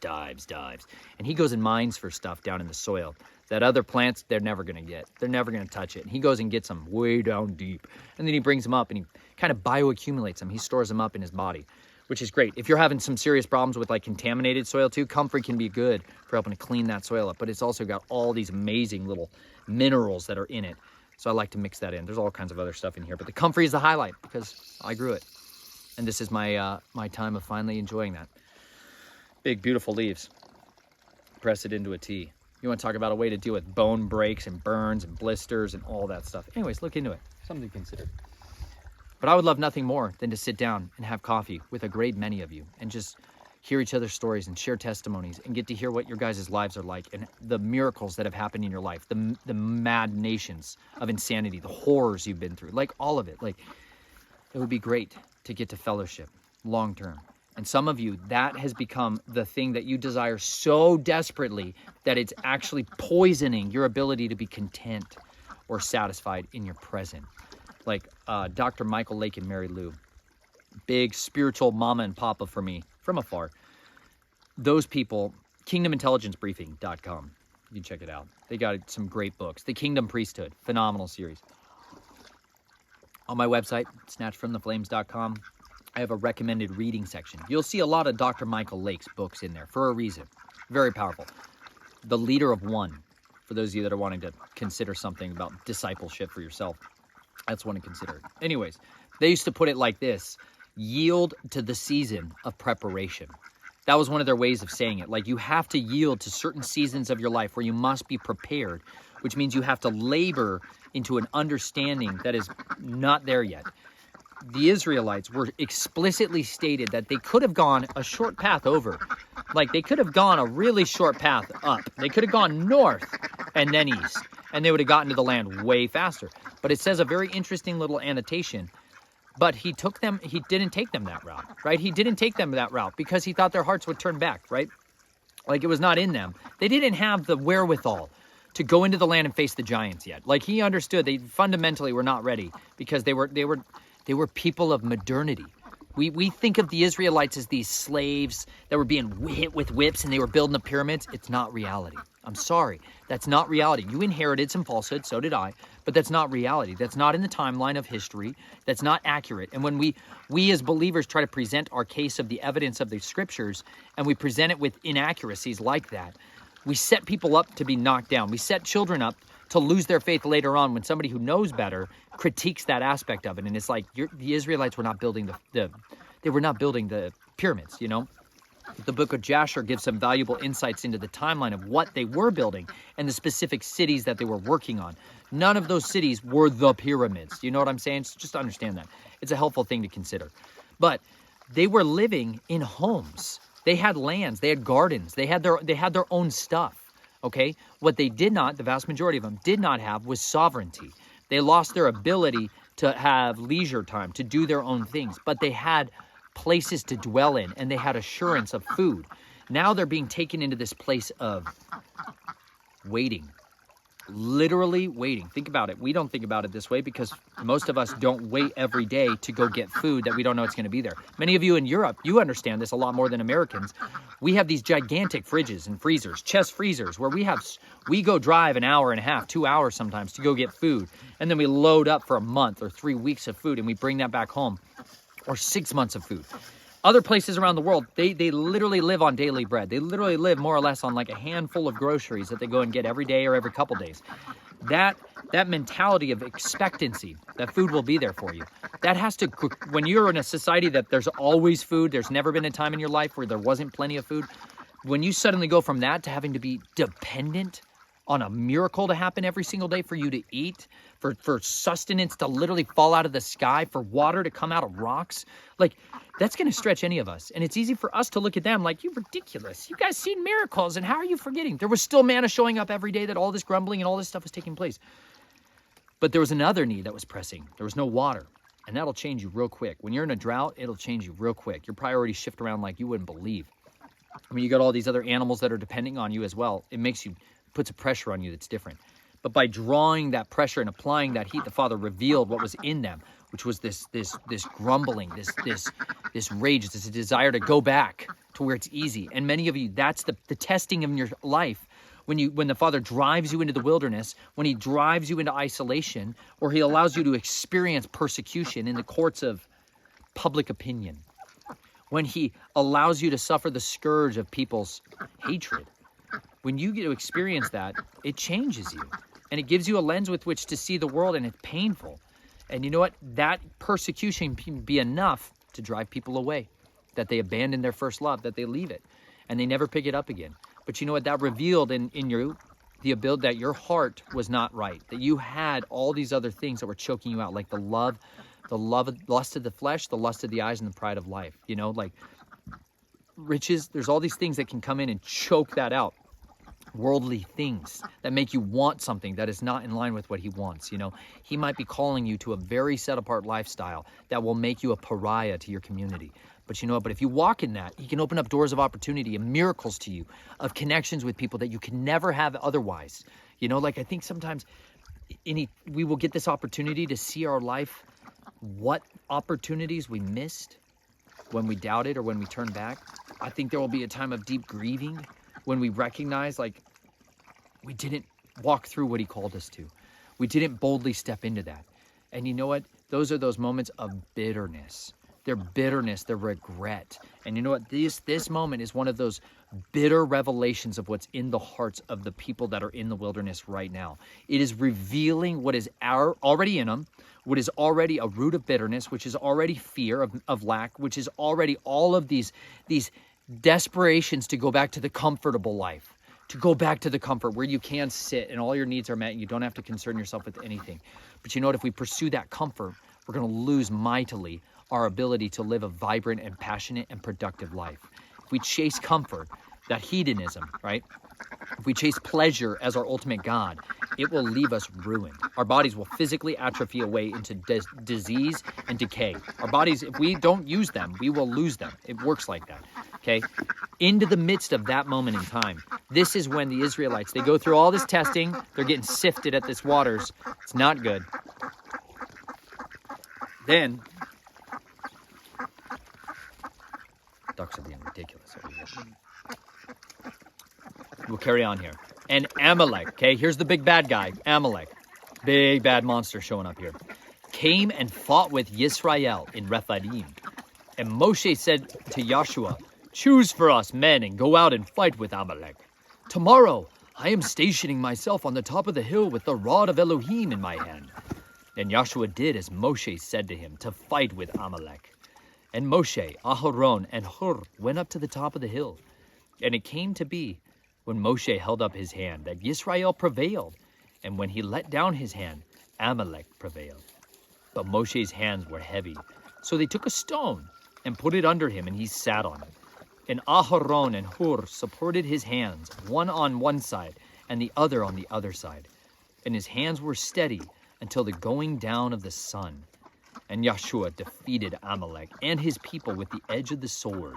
And he goes and mines for stuff down in the soil that other plants, they're never going to get. They're never going to touch it. And he goes and gets them way down deep. And then he brings them up and he kind of bioaccumulates them. He stores them up in his body, which is great. If you're having some serious problems with like contaminated soil too, comfrey can be good for helping to clean that soil up. But it's also got all these amazing little minerals that are in it. So I like to mix that in. There's all kinds of other stuff in here, but the comfrey is the highlight because I grew it. And this is my my time of finally enjoying that. Big, beautiful leaves. Press it into a tea. You want to talk about a way to deal with bone breaks and burns and blisters and all that stuff. Anyways, look into it. Something to consider. But I would love nothing more than to sit down and have coffee with a great many of you and just hear each other's stories and share testimonies and get to hear what your guys' lives are like and the miracles that have happened in your life, the mad nations of insanity, the horrors you've been through, like all of it. Like, it would be great to get to fellowship long term. And some of you, that has become the thing that you desire so desperately that it's actually poisoning your ability to be content or satisfied in your present. Like Dr. Michael Lake and Mary Lou, big spiritual mama and papa for me from afar. Those people, kingdomintelligencebriefing.com. You can check it out. They got some great books. The Kingdom Priesthood, phenomenal series. On my website, snatchedfromtheflames.com, I have a recommended reading section. You'll see a lot of Dr. Michael Lake's books in there for a reason. Very powerful. The Leader of One, for those of you that are wanting to consider something about discipleship for yourself. That's one to consider. Anyways, they used to put it like this: yield to the season of preparation. That was one of their ways of saying it. Like, you have to yield to certain seasons of your life where you must be prepared, which means you have to labor into an understanding that is not there yet. The Israelites were explicitly stated that they could have gone a short path over. Like, they could have gone a really short path up. They could have gone north and then east, and they would have gotten to the land way faster. But it says a very interesting little annotation. But he didn't take them that route, right? He didn't take them that route because he thought their hearts would turn back, right? Like, it was not in them. They didn't have the wherewithal to go into the land and face the giants yet. Like, he understood they fundamentally were not ready because they were people of modernity. We think of the Israelites as these slaves that were being hit with whips and they were building the pyramids. It's not reality. I'm sorry. That's not reality. You inherited some falsehood, so did I, but that's not reality. That's not in the timeline of history. That's not accurate. And when we as believers try to present our case of the evidence of the scriptures and we present it with inaccuracies like that, we set people up to be knocked down. We set children up to lose their faith later on when somebody who knows better critiques that aspect of it. And it's like, the Israelites were not building they were not building the pyramids, you know? The book of Jasher gives some valuable insights into the timeline of what they were building and the specific cities that they were working on. None of those cities were the pyramids. You know what I'm saying? So just understand that. It's a helpful thing to consider. But they were living in homes. They had lands. They had gardens. They had their own stuff. Okay? What they did not, the vast majority of them did not have, was sovereignty. They lost their ability to have leisure time, to do their own things. But they had places to dwell in, and they had assurance of food. Now they're being taken into this place of waiting. literally waiting. Think about it. We don't think about it this way because most of us don't wait every day to go get food that we don't know it's going to be there. Many of you in Europe, you understand this a lot more than Americans. We have these gigantic fridges and freezers, chest freezers, where we go drive an hour and a half, 2 hours sometimes to go get food. And then we load up for a month or 3 weeks of food and we bring that back home, or 6 months of food. Other places around the world, they literally live on daily bread. They literally live more or less on like a handful of groceries that they go and get every day or every couple days. That mentality of expectancy, that food will be there for you. That has to, when you're in a society that there's always food, there's never been a time in your life where there wasn't plenty of food. When you suddenly go from that to having to be dependent on a miracle to happen every single day for you to eat, for sustenance to literally fall out of the sky, for water to come out of rocks, like that's going to stretch any of us. And it's easy for us to look at them like, you're ridiculous. You guys seen miracles, and how are you forgetting? There was still manna showing up every day, that all this grumbling and all this stuff was taking place. But there was another need that was pressing. There was no water, and that'll change you real quick. When you're in a drought, it'll change you real quick. Your priorities shift around like you wouldn't believe. I mean, you got all these other animals that are depending on you as well. It puts a pressure on you that's different. But by drawing that pressure and applying that heat, the Father revealed what was in them, which was this grumbling, this rage, this desire to go back to where it's easy. And many of you, that's the testing of your life. When the Father drives you into the wilderness, when he drives you into isolation, or he allows you to experience persecution in the courts of public opinion, when he allows you to suffer the scourge of people's hatred, when you get to experience that, it changes you. And it gives you a lens with which to see the world, and it's painful. And you know what? That persecution can be enough to drive people away, that they abandon their first love, that they leave it, and they never pick it up again. But you know what? That revealed in you the ability that your heart was not right, that you had all these other things that were choking you out, like the lust of the flesh, the lust of the eyes, and the pride of life. You know, like riches, there's all these things that can come in and choke that out. Worldly things that make you want something that is not in line with what he wants. You know, he might be calling you to a very set apart lifestyle that will make you a pariah to your community. But you know what? But if you walk in that, he can open up doors of opportunity and miracles to you, of connections with people that you can never have otherwise. You know, like I think sometimes we will get this opportunity to see our life, what opportunities we missed when we doubted or when we turned back. I think there will be a time of deep grieving when we recognize, like, we didn't walk through what he called us to. We didn't boldly step into that. And you know what? Those are those moments of bitterness. Their bitterness, their regret. And you know what? This moment is one of those bitter revelations of what's in the hearts of the people that are in the wilderness right now. It is revealing what is already in them, what is already a root of bitterness, which is already fear of lack, which is already all of these desperations to go back to the comfortable life, to go back to the comfort where you can sit and all your needs are met and you don't have to concern yourself with anything. But you know what? If we pursue that comfort, we're going to lose mightily our ability to live a vibrant and passionate and productive life. If we chase comfort, that hedonism, right? If we chase pleasure as our ultimate God, it will leave us ruined. Our bodies will physically atrophy away into disease and decay. Our bodies, if we don't use them, we will lose them. It works like that, okay? Into the midst of that moment in time, this is when the Israelites, they go through all this testing. They're getting sifted at this waters. It's not good. Then, ducks are being ridiculous over here. We'll carry on here. And Amalek, okay, here's the big bad guy, Amalek. Big bad monster showing up here. Came and fought with Yisrael in Rephidim. And Moshe said to Joshua, "Choose for us men and go out and fight with Amalek. Tomorrow I am stationing myself on the top of the hill with the rod of Elohim in my hand." And Joshua did as Moshe said to him, to fight with Amalek. And Moshe, Aharon, and Hur went up to the top of the hill. And it came to be, when Moshe held up his hand, that Yisrael prevailed. And when he let down his hand, Amalek prevailed. But Moshe's hands were heavy. So they took a stone and put it under him, and he sat on it. And Aharon and Hur supported his hands, one on one side and the other on the other side. And his hands were steady until the going down of the sun. And Joshua defeated Amalek and his people with the edge of the sword.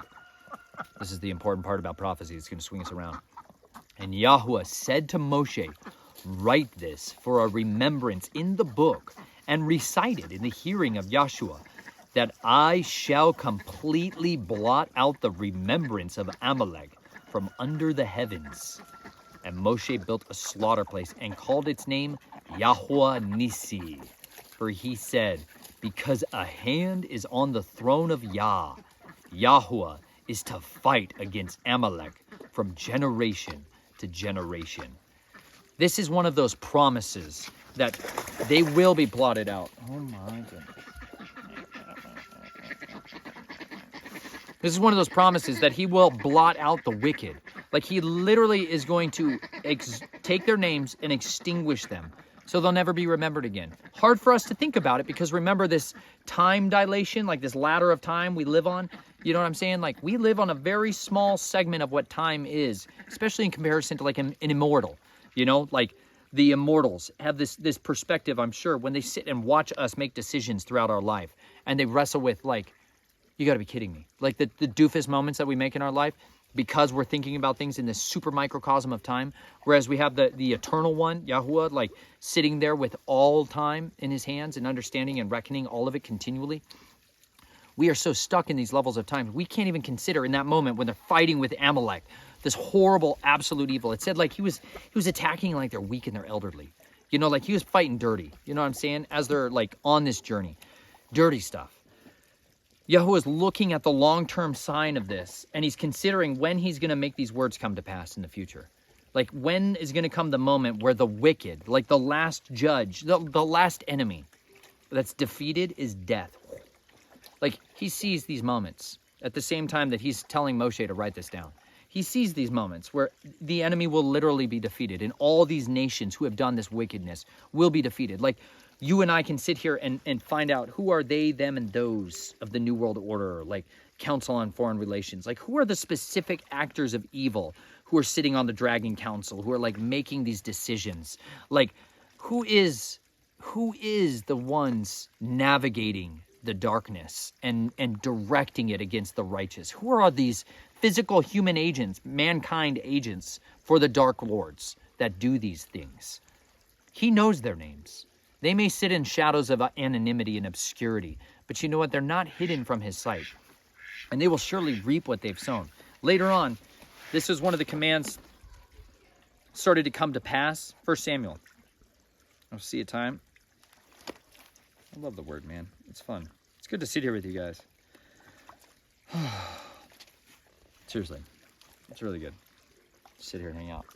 This is the important part about prophecy. It's going to swing us around. And Yahuwah said to Moshe, Write this for a remembrance in the book and recite it in the hearing of Yahshua, that I shall completely blot out the remembrance of Amalek from under the heavens. And Moshe built a slaughter place and called its name Yahweh Nissi. For he said, because a hand is on the throne of Yah, Yahweh is to fight against Amalek from generation to generation. This is one of those promises that they will be blotted out. Oh my goodness. This is one of those promises that he will blot out the wicked. Like he literally is going to take their names and extinguish them so they'll never be remembered again. Hard for us to think about it because remember this time dilation, like this ladder of time we live on. You know what I'm saying? Like we live on a very small segment of what time is, especially in comparison to like an immortal. You know, like the immortals have this perspective, I'm sure, when they sit and watch us make decisions throughout our life and they wrestle with like, you got to be kidding me. Like the doofus moments that we make in our life because we're thinking about things in this super microcosm of time. Whereas we have the eternal one, Yahuwah, like sitting there with all time in his hands and understanding and reckoning all of it continually. We are so stuck in these levels of time. We can't even consider in that moment when they're fighting with Amalek, this horrible, absolute evil. It said like he was attacking like they're weak and they're elderly. You know, like he was fighting dirty. You know what I'm saying? As they're like on this journey. Dirty stuff. Yahuwah is looking at the long-term sign of this, and he's considering when he's going to make these words come to pass in the future. Like, when is going to come the moment where the wicked, like the last judge, the last enemy that's defeated is death. Like, he sees these moments at the same time that he's telling Moshe to write this down. He sees these moments where the enemy will literally be defeated, and all these nations who have done this wickedness will be defeated. Like, you and I can sit here and find out who are they, them, and those of the New World Order, like Council on Foreign Relations. Like, who are the specific actors of evil who are sitting on the Dragon Council, who are, like, making these decisions? Like, who is the ones navigating the darkness and directing it against the righteous? Who are these physical human agents, mankind agents for the Dark Lords that do these things? He knows their names. They may sit in shadows of anonymity and obscurity, but you know what? They're not hidden from his sight. And they will surely reap what they've sown. Later on, this is one of the commands started to come to pass. 1 Samuel. I'll see a time. I love the word, man. It's fun. It's good to sit here with you guys. Seriously. It's really good. Sit here and hang out.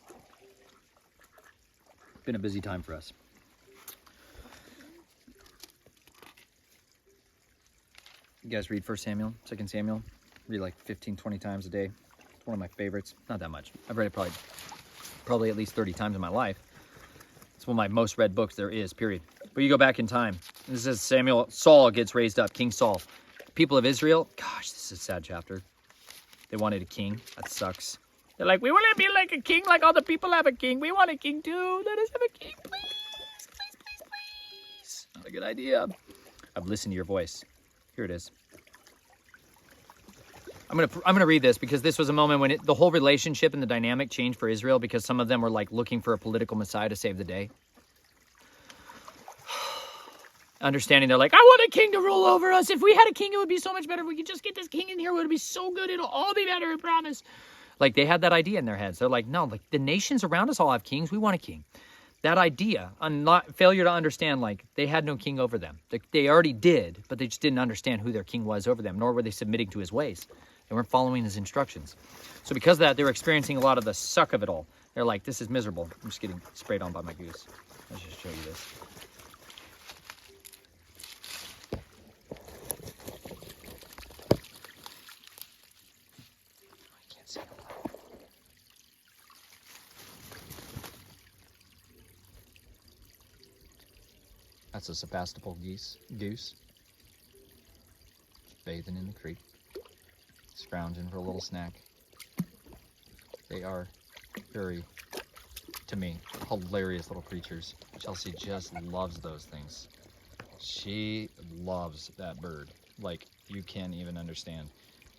Been a busy time for us. You guys read 1 Samuel, 2 Samuel? Read like 15, 20 times a day. It's one of my favorites. Not that much. I've read it probably at least 30 times in my life. It's one of my most read books there is, period. But you go back in time. This is Saul gets raised up, King Saul. People of Israel, gosh, this is a sad chapter. They wanted a king. That sucks. They're like, we want to be like a king, like all the people have a king. We want a king too. Let us have a king, please. Please, please, please. Not a good idea. I've listened to your voice. Here it is. I'm gonna read this because this was a moment when the whole relationship and the dynamic changed for Israel because some of them were like looking for a political messiah to save the day. Understanding they're like, I want a king to rule over us. If we had a king, it would be so much better. If we could just get this king in here, it would be so good. It'll all be better, I promise. Like they had that idea in their heads. They're like, no, like the nations around us all have kings. We want a king. That idea, failure to understand, like, they had no king over them. They already did, but they just didn't understand who their king was over them, nor were they submitting to his ways. They weren't following his instructions. So because of that, they were experiencing a lot of the suck of it all. They're like, this is miserable. I'm just getting sprayed on by my goose. Let's just show you this. I can't see him. That's a Sebastopol goose. Bathing in the creek. Scrounging for a little snack. They are very, to me, hilarious little creatures. Chelsea just loves those things. She loves that bird. Like, you can't even understand.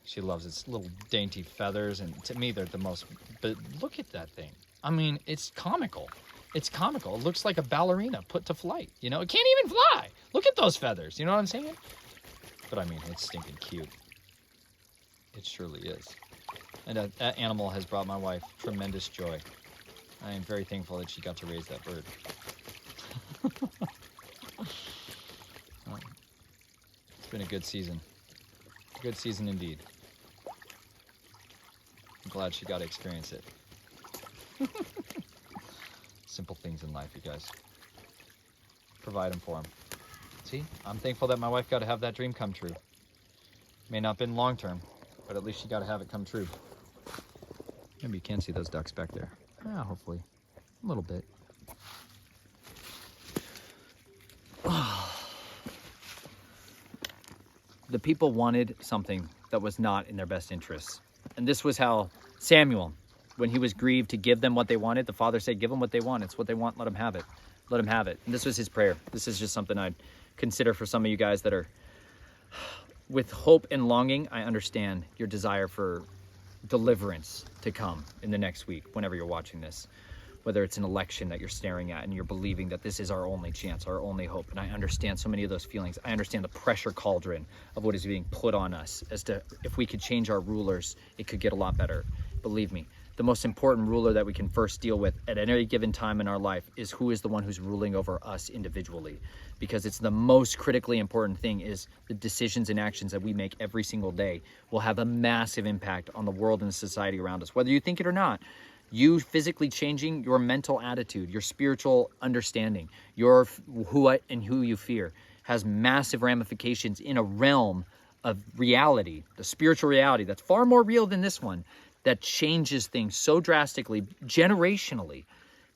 She loves its little dainty feathers, and to me, they're the most, but look at that thing. I mean, it's comical. It's comical. It looks like a ballerina put to flight. You know, it can't even fly. Look at those feathers. You know what I'm saying? But I mean, it's stinking cute. It surely is. And that animal has brought my wife tremendous joy. I am very thankful that she got to raise that bird. Well, it's been a good season. A good season indeed. I'm glad she got to experience it. Simple things in life, you guys. Provide them for them. See, I'm thankful that my wife got to have that dream come true. May not have been long term, but at least she got to have it come true. Maybe you can see those ducks back there. Hopefully. A little bit. The people wanted something that was not in their best interests. And this was how Samuel, when he was grieved to give them what they wanted, the father said, give them what they want. It's what they want. Let them have it. Let them have it. And this was his prayer. This is just something I'd consider for some of you guys that are with hope and longing. I understand your desire for deliverance to come in the next week, whenever you're watching this, whether it's an election that you're staring at and you're believing that this is our only chance, our only hope. And I understand so many of those feelings. I understand the pressure cauldron of what is being put on us as to if we could change our rulers, it could get a lot better. Believe me, the most important ruler that we can first deal with at any given time in our life is who is the one who's ruling over us individually, because it's the most critically important thing. Is the decisions and actions that we make every single day will have a massive impact on the world and the society around us, whether you think it or not. You physically changing your mental attitude, your spiritual understanding, your who you fear has massive ramifications in a realm of reality, the spiritual reality that's far more real than this one, that changes things so drastically, generationally,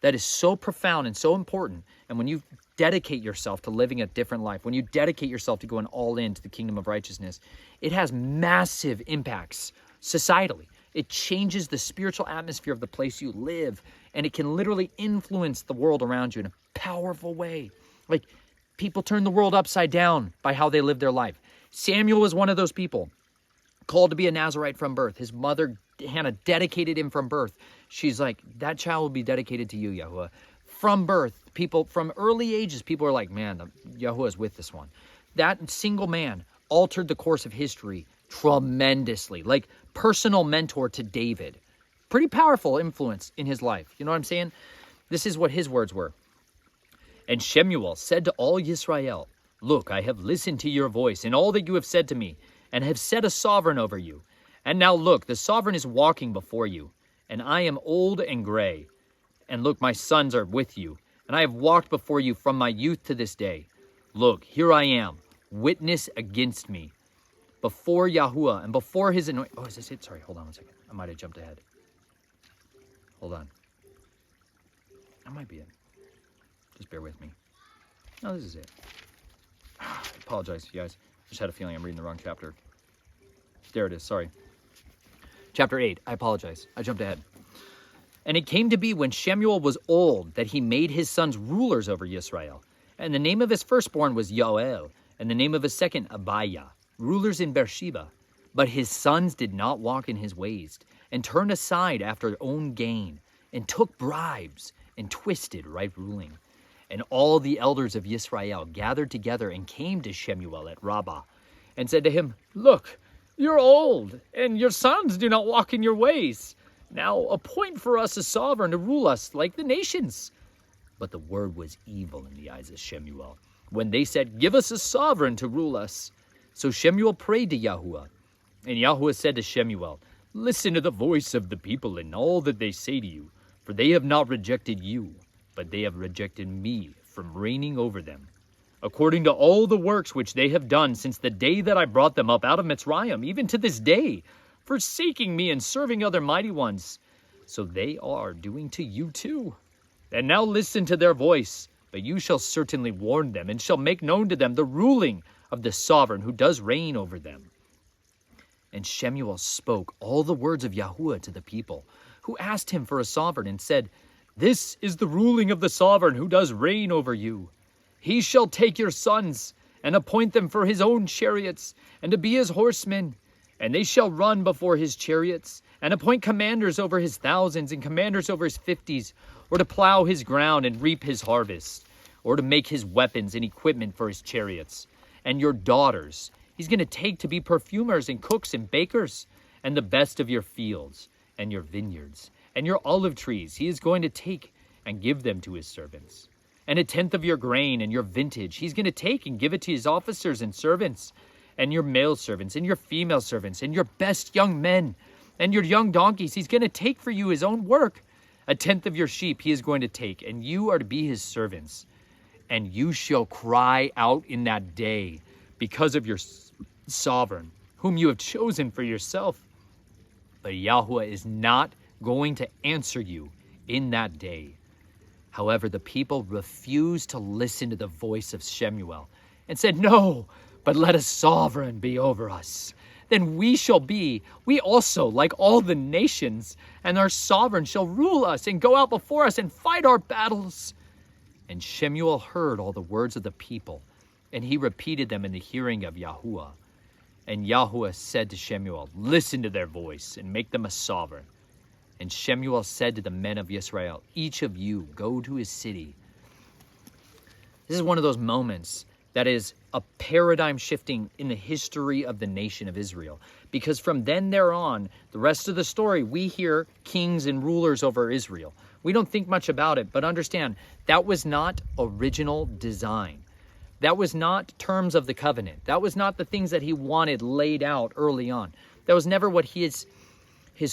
that is so profound and so important. And when you dedicate yourself to living a different life, when you dedicate yourself to going all into the kingdom of righteousness, it has massive impacts societally. It changes the spiritual atmosphere of the place you live, and it can literally influence the world around you in a powerful way. Like, people turn the world upside down by how they live their life. Samuel was one of those people, called to be a Nazirite from birth. His mother, Hannah, dedicated him from birth. She's like, that child will be dedicated to you, Yahuwah. From birth, people, from early ages, people are like, man, Yahuwah is with this one. That single man altered the course of history tremendously. Like, personal mentor to David. Pretty powerful influence in his life. You know what I'm saying? This is what his words were. And Shemuel said to all Yisrael, look, I have listened to your voice and all that you have said to me, and have set a sovereign over you. And now look, the sovereign is walking before you, and I am old and gray. And look, my sons are with you, and I have walked before you from my youth to this day. Look, here I am, witness against me, before Yahuwah and before his anointing. Oh, is this it? Sorry, hold on one second. I might have jumped ahead. Hold on. That might be it. Just bear with me. No, this is it. I apologize, you guys. Just had a feeling I'm reading the wrong chapter. There it is, sorry. Chapter 8, I apologize. I jumped ahead. And it came to be when Shemuel was old that he made his sons rulers over Yisrael. And the name of his firstborn was Yoel, and the name of his second Abiah, rulers in Beersheba. But his sons did not walk in his ways, and turned aside after their own gain, and took bribes, and twisted right ruling. And all the elders of Yisrael gathered together and came to Shemuel at Rabbah, and said to him, look, you're old, and your sons do not walk in your ways. Now appoint for us a sovereign to rule us like the nations. But the word was evil in the eyes of Shemuel, when they said, give us a sovereign to rule us. So Shemuel prayed to Yahuwah. And Yahuwah said to Shemuel, listen to the voice of the people in all that they say to you, for they have not rejected you, but they have rejected me from reigning over them, according to all the works which they have done since the day that I brought them up out of Mitzrayim, even to this day, forsaking me and serving other mighty ones. So they are doing to you too. And now listen to their voice, but you shall certainly warn them, and shall make known to them the ruling of the sovereign who does reign over them. And Shemuel spoke all the words of Yahuwah to the people, who asked him for a sovereign, and said, this is the ruling of the sovereign who does reign over you. He shall take your sons, and appoint them for his own chariots, and to be his horsemen, and they shall run before his chariots, and appoint commanders over his thousands and commanders over his 50s, or to plow his ground and reap his harvest, or to make his weapons and equipment for his chariots. And your daughters he's going to take to be perfumers and cooks and bakers, and the best of your fields and your vineyards and your olive trees he is going to take and give them to his servants. And 1/10 of your grain and your vintage he's going to take and give it to his officers and servants, and your male servants and your female servants and your best young men and your young donkeys he's going to take for you his own work. 1/10 of your sheep he is going to take, and you are to be his servants. And you shall cry out in that day because of your sovereign, whom you have chosen for yourself. But Yahweh is not going to answer you in that day. However, the people refused to listen to the voice of Shemuel and said, "No, but let a sovereign be over us. Then we shall be, we also, like all the nations, and our sovereign shall rule us and go out before us and fight our battles." And Shemuel heard all the words of the people, and he repeated them in the hearing of Yahuwah. And Yahuwah said to Shemuel, "Listen to their voice and make them a sovereign." And Shemuel said to the men of Israel, "Each of you go to his city." This is one of those moments that is a paradigm shifting in the history of the nation of Israel. Because from then there on, the rest of the story, we hear kings and rulers over Israel. We don't think much about it, but understand that was not original design. That was not terms of the covenant. That was not the things that he wanted laid out early on. That was never what his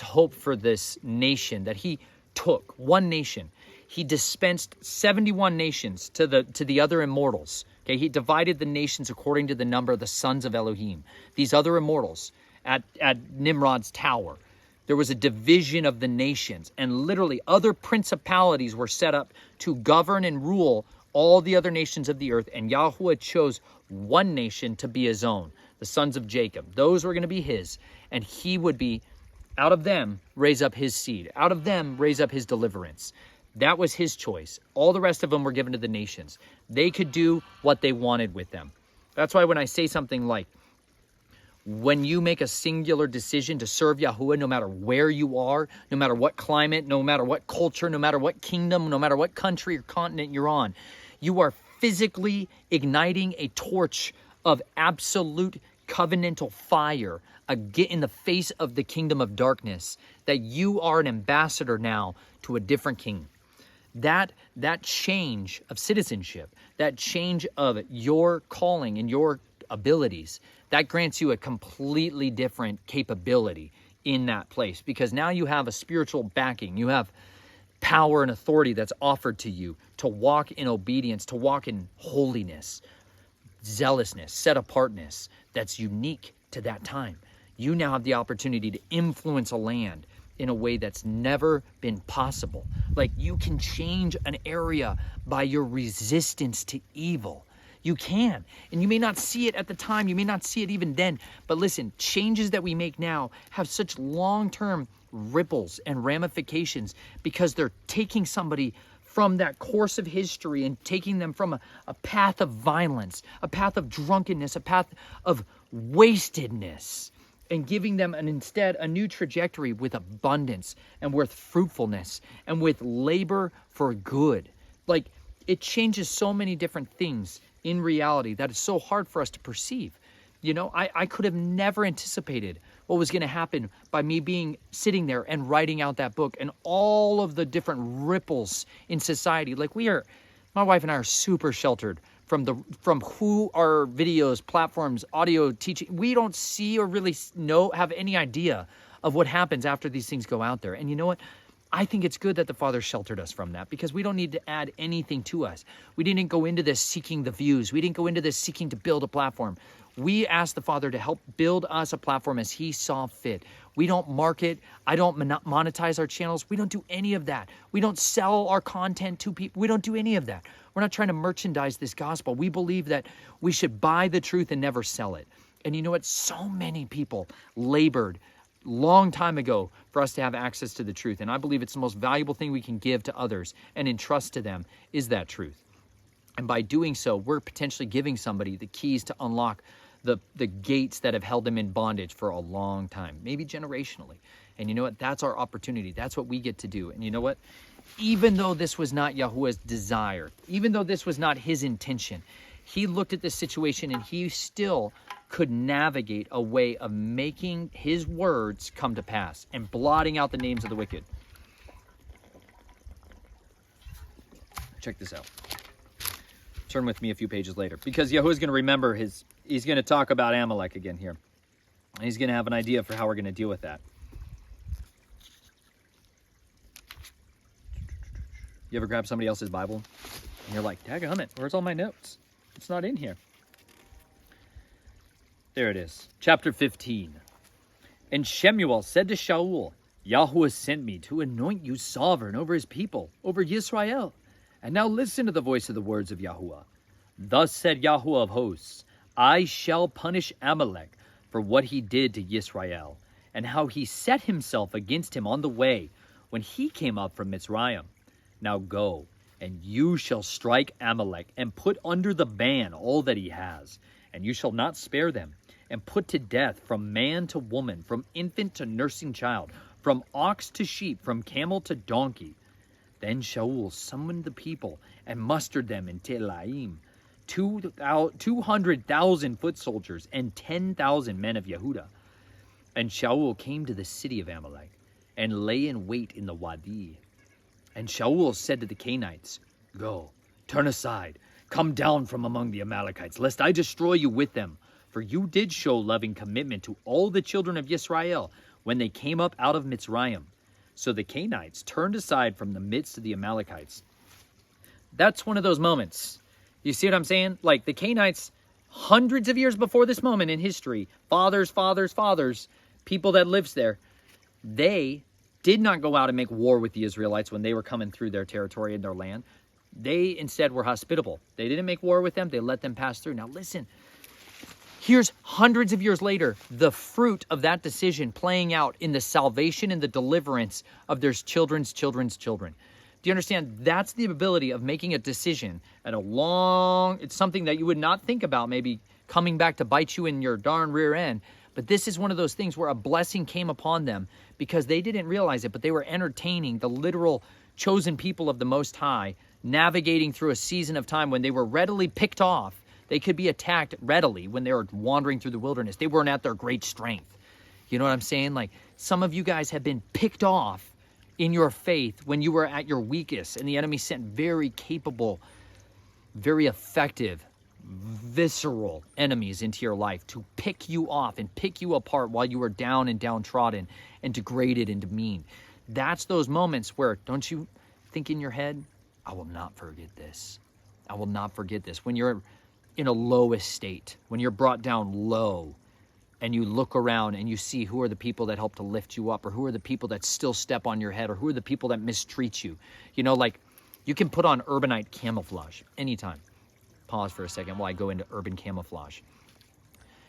hope for this nation that he took. One nation. He dispensed 71 nations to the other immortals. Okay, he divided the nations according to the number of the sons of Elohim. These other immortals at Nimrod's tower. There was a division of the nations, and literally other principalities were set up to govern and rule all the other nations of the earth. And Yahweh chose one nation to be his own, the sons of Jacob. Those were going to be his, and he would be, out of them, raise up his seed. Out of them, raise up his deliverance. That was his choice. All the rest of them were given to the nations. They could do what they wanted with them. That's why when I say something like, when you make a singular decision to serve Yahuwah, no matter where you are, no matter what climate, no matter what culture, no matter what kingdom, no matter what country or continent you're on, you are physically igniting a torch of absolute covenantal fire in the face of the kingdom of darkness, that you are an ambassador now to a different king. That change of citizenship, that change of your calling and your abilities, that grants you a completely different capability in that place, because now you have a spiritual backing. You have power and authority that's offered to you to walk in obedience, to walk in holiness, zealousness, set apartness that's unique to that time. You now have the opportunity to influence a land in a way that's never been possible. Like, you can change an area by your resistance to evil. You can. And you may not see it at the time. You may not see it even then. But listen, changes that we make now have such long-term ripples and ramifications, because they're taking somebody from that course of history and taking them from a path of violence, a path of drunkenness, a path of wastedness, and giving them instead a new trajectory with abundance and with fruitfulness and with labor for good. Like, it changes so many different things in reality that it's so hard for us to perceive. You know, I could have never anticipated what was going to happen by me sitting there and writing out that book and all of the different ripples in society. Like, my wife and I are super sheltered from who our videos, platforms, audio, teaching. We don't see or really have any idea of what happens after these things go out there. And you know what? I think it's good that the Father sheltered us from that, because we don't need to add anything to us. We didn't go into this seeking the views. We didn't go into this seeking to build a platform. We asked the Father to help build us a platform as he saw fit. We don't market. I don't monetize our channels. We don't do any of that. We don't sell our content to people. We don't do any of that. We're not trying to merchandise this gospel. We believe that we should buy the truth and never sell it. And you know what? So many people labored long time ago for us to have access to the truth. And I believe it's the most valuable thing we can give to others and entrust to them is that truth. And by doing so, we're potentially giving somebody the keys to unlock the gates that have held them in bondage for a long time, maybe generationally. And you know what? That's our opportunity. That's what we get to do. And you know what? Even though this was not Yahuwah's desire, even though this was not his intention, he looked at this situation and he still could navigate a way of making his words come to pass and blotting out the names of the wicked. Check this out. Turn with me a few pages later, because Yahuwah's going to remember he's going to talk about Amalek again here. And he's going to have an idea for how we're going to deal with that. You ever grab somebody else's Bible and you're like, daggum it, where's all my notes? It's not in here. There it is. Chapter 15. And Shemuel said to Shaul, Yahuwah sent me to anoint you sovereign over his people, over Yisrael. And now listen to the voice of the words of Yahuwah. Thus said Yahuwah of hosts, I shall punish Amalek for what he did to Yisrael, and how he set himself against him on the way when he came up from Mitzrayim. Now go, and you shall strike Amalek, and put under the ban all that he has, and you shall not spare them, and put to death from man to woman, from infant to nursing child, from ox to sheep, from camel to donkey. Then Shaul summoned the people, and mustered them in Telaim, 200,000 foot soldiers, and 10,000 men of Yehuda. And Shaul came to the city of Amalek, and lay in wait in the Wadi. And Shaul said to the Canaanites, Go, turn aside, come down from among the Amalekites, lest I destroy you with them. For you did show loving commitment to all the children of Yisrael when they came up out of Mitzrayim. So the Canaanites turned aside from the midst of the Amalekites. That's one of those moments. You see what I'm saying? Like the Canaanites, hundreds of years before this moment in history, fathers, people that lives there, they did not go out and make war with the Israelites when they were coming through their territory and their land. They instead were hospitable. They didn't make war with them. They let them pass through. Now listen, here's hundreds of years later, the fruit of that decision playing out in the salvation and the deliverance of their children's children's children. Do you understand? That's the ability of making a decision at it's something that you would not think about maybe coming back to bite you in your darn rear end. But this is one of those things where a blessing came upon them because they didn't realize it, but they were entertaining the literal chosen people of the Most High, navigating through a season of time when they were readily picked off. They could be attacked readily when they were wandering through the wilderness. They weren't at their great strength. You know what I'm saying? Like some of you guys have been picked off in your faith when you were at your weakest, and the enemy sent very capable, very effective, visceral enemies into your life to pick you off and pick you apart while you were down and downtrodden and degraded and demeaned. That's those moments where, don't you think in your head, I will not forget this. I will not forget this. When you're in a lowest state, when you're brought down low, and you look around and you see who are the people that help to lift you up, or who are the people that still step on your head, or who are the people that mistreat you. You know, like you can put on urbanite camouflage anytime. Pause for a second while I go into urban camouflage.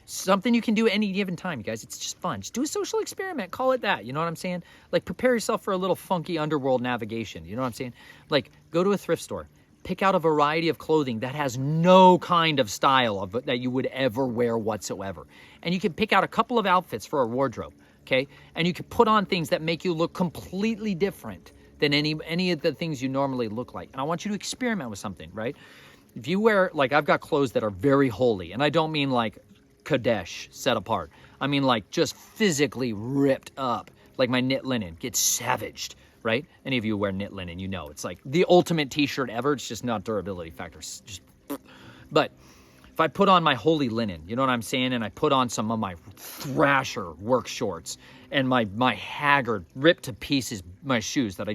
Something you can do any given time, you guys. It's just fun. Just do a social experiment. Call it that. You know what I'm saying? Like prepare yourself for a little funky underworld navigation. You know what I'm saying? Like go to a thrift store. Pick out a variety of clothing that has no kind of style that you would ever wear whatsoever. And you can pick out a couple of outfits for a wardrobe, okay? And you can put on things that make you look completely different than any of the things you normally look like. And I want you to experiment with something, right? If you wear, like I've got clothes that are very holy, and I don't mean like Kadesh, set apart. I mean like just physically ripped up, like my knit linen gets savaged. Right? Any of you wear knit linen, you know. It's like the ultimate t-shirt ever. It's just not durability factors. But if I put on my holy linen, you know what I'm saying? And I put on some of my Thrasher work shorts and my haggard, ripped to pieces, my shoes that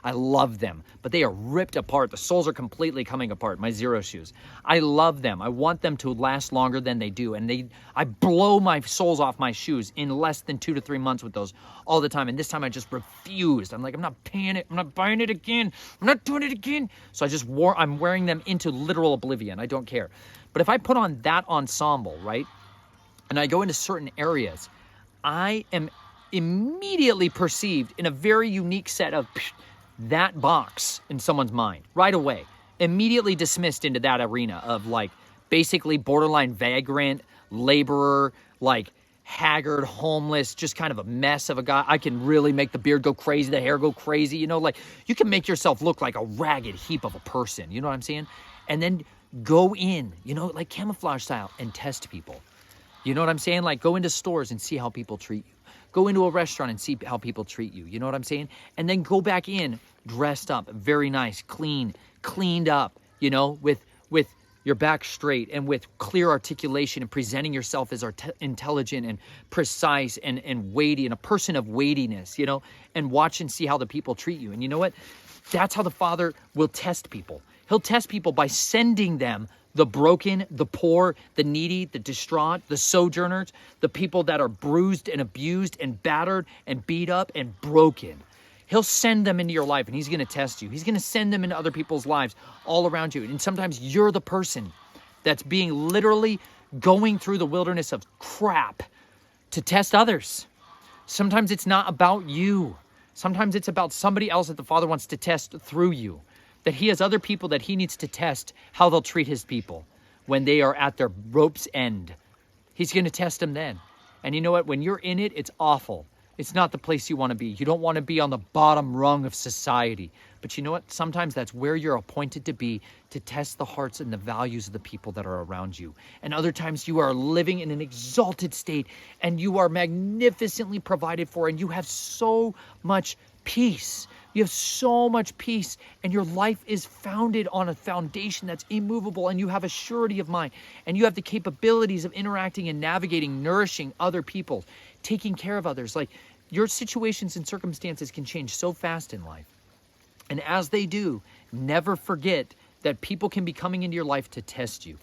I love them. But they are ripped apart. The soles are completely coming apart, my Zero shoes. I love them. I want them to last longer than they do. And I blow my soles off my shoes in less than 2 to 3 months with those all the time. And this time I just refused. I'm like, I'm not paying it. I'm not buying it again. I'm not doing it again. So I'm wearing them into literal oblivion. I don't care. But if I put on that ensemble, right, and I go into certain areas, I am immediately perceived in a very unique set of that box in someone's mind right away, immediately dismissed into that arena of like basically borderline vagrant, laborer, like haggard, homeless, just kind of a mess of a guy. I can really make the beard go crazy, the hair go crazy, you know, like you can make yourself look like a ragged heap of a person, you know what I'm saying? And then go in, you know, like camouflage style and test people. You know what I'm saying? Like go into stores and see how people treat you. Go into a restaurant and see how people treat you. You know what I'm saying? And then go back in dressed up, very nice, cleaned up, you know, with your back straight and with clear articulation and presenting yourself as intelligent and precise and weighty and a person of weightiness, you know, and watch and see how the people treat you. And you know what? That's how the Father will test people. He'll test people by sending them the broken, the poor, the needy, the distraught, the sojourners, the people that are bruised and abused and battered and beat up and broken. He'll send them into your life and he's going to test you. He's going to send them into other people's lives all around you. And sometimes you're the person that's being literally going through the wilderness of crap to test others. Sometimes it's not about you. Sometimes it's about somebody else that the Father wants to test through you. That he has other people that he needs to test how they'll treat his people when they are at their rope's end. He's going to test them then. And you know what? When you're in it, it's awful. It's not the place you want to be. You don't want to be on the bottom rung of society. But you know what? Sometimes that's where you're appointed to be, to test the hearts and the values of the people that are around you. And other times you are living in an exalted state and you are magnificently provided for and you have so much peace. You have so much peace and your life is founded on a foundation that's immovable and you have a surety of mind and you have the capabilities of interacting and navigating, nourishing other people, taking care of others. Like your situations and circumstances can change so fast in life. And as they do, never forget that people can be coming into your life to test you.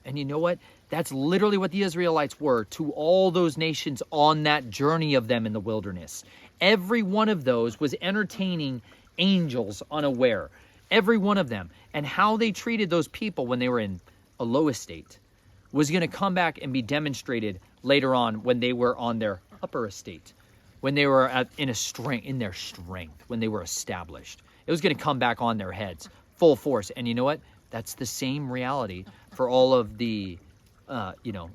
And you know what? That's literally what the Israelites were to all those nations on that journey of them in the wilderness. Every one of those was entertaining angels unaware. Every one of them. And how they treated those people when they were in a low estate was going to come back and be demonstrated later on when they were on their upper estate. When they were in their strength, when they were established. It was going to come back on their heads, full force. And you know what? That's the same reality for all of the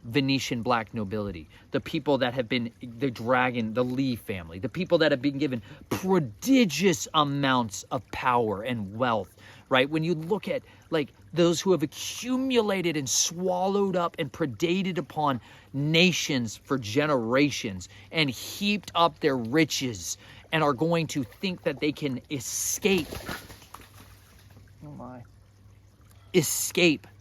Venetian black nobility, the people that have been the dragon, the Lee family, the people that have been given prodigious amounts of power and wealth, right? When you look at like those who have accumulated and swallowed up and predated upon nations for generations and heaped up their riches and are going to think that they can escape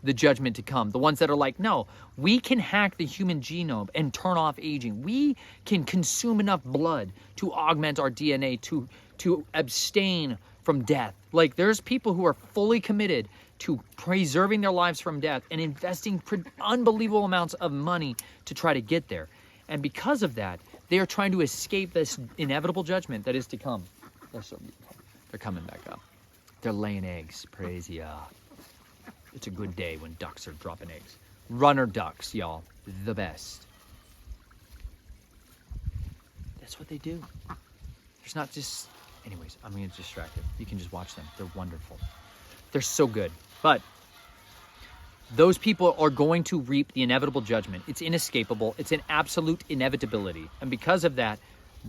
the judgment to come. The ones that are like, no, we can hack the human genome and turn off aging. We can consume enough blood to augment our DNA, to abstain from death. Like there's people who are fully committed to preserving their lives from death and investing unbelievable amounts of money to try to get there. And because of that, they are trying to escape this inevitable judgment that is to come. They're so beautiful. They're coming back up. They're laying eggs. Praise Yah. It's a good day when ducks are dropping eggs. Runner ducks, y'all. The best. That's what they do. There's not just... Anyways, I'm getting distracted. You can just watch them. They're wonderful. They're so good. But those people are going to reap the inevitable judgment. It's inescapable. It's an absolute inevitability. And because of that,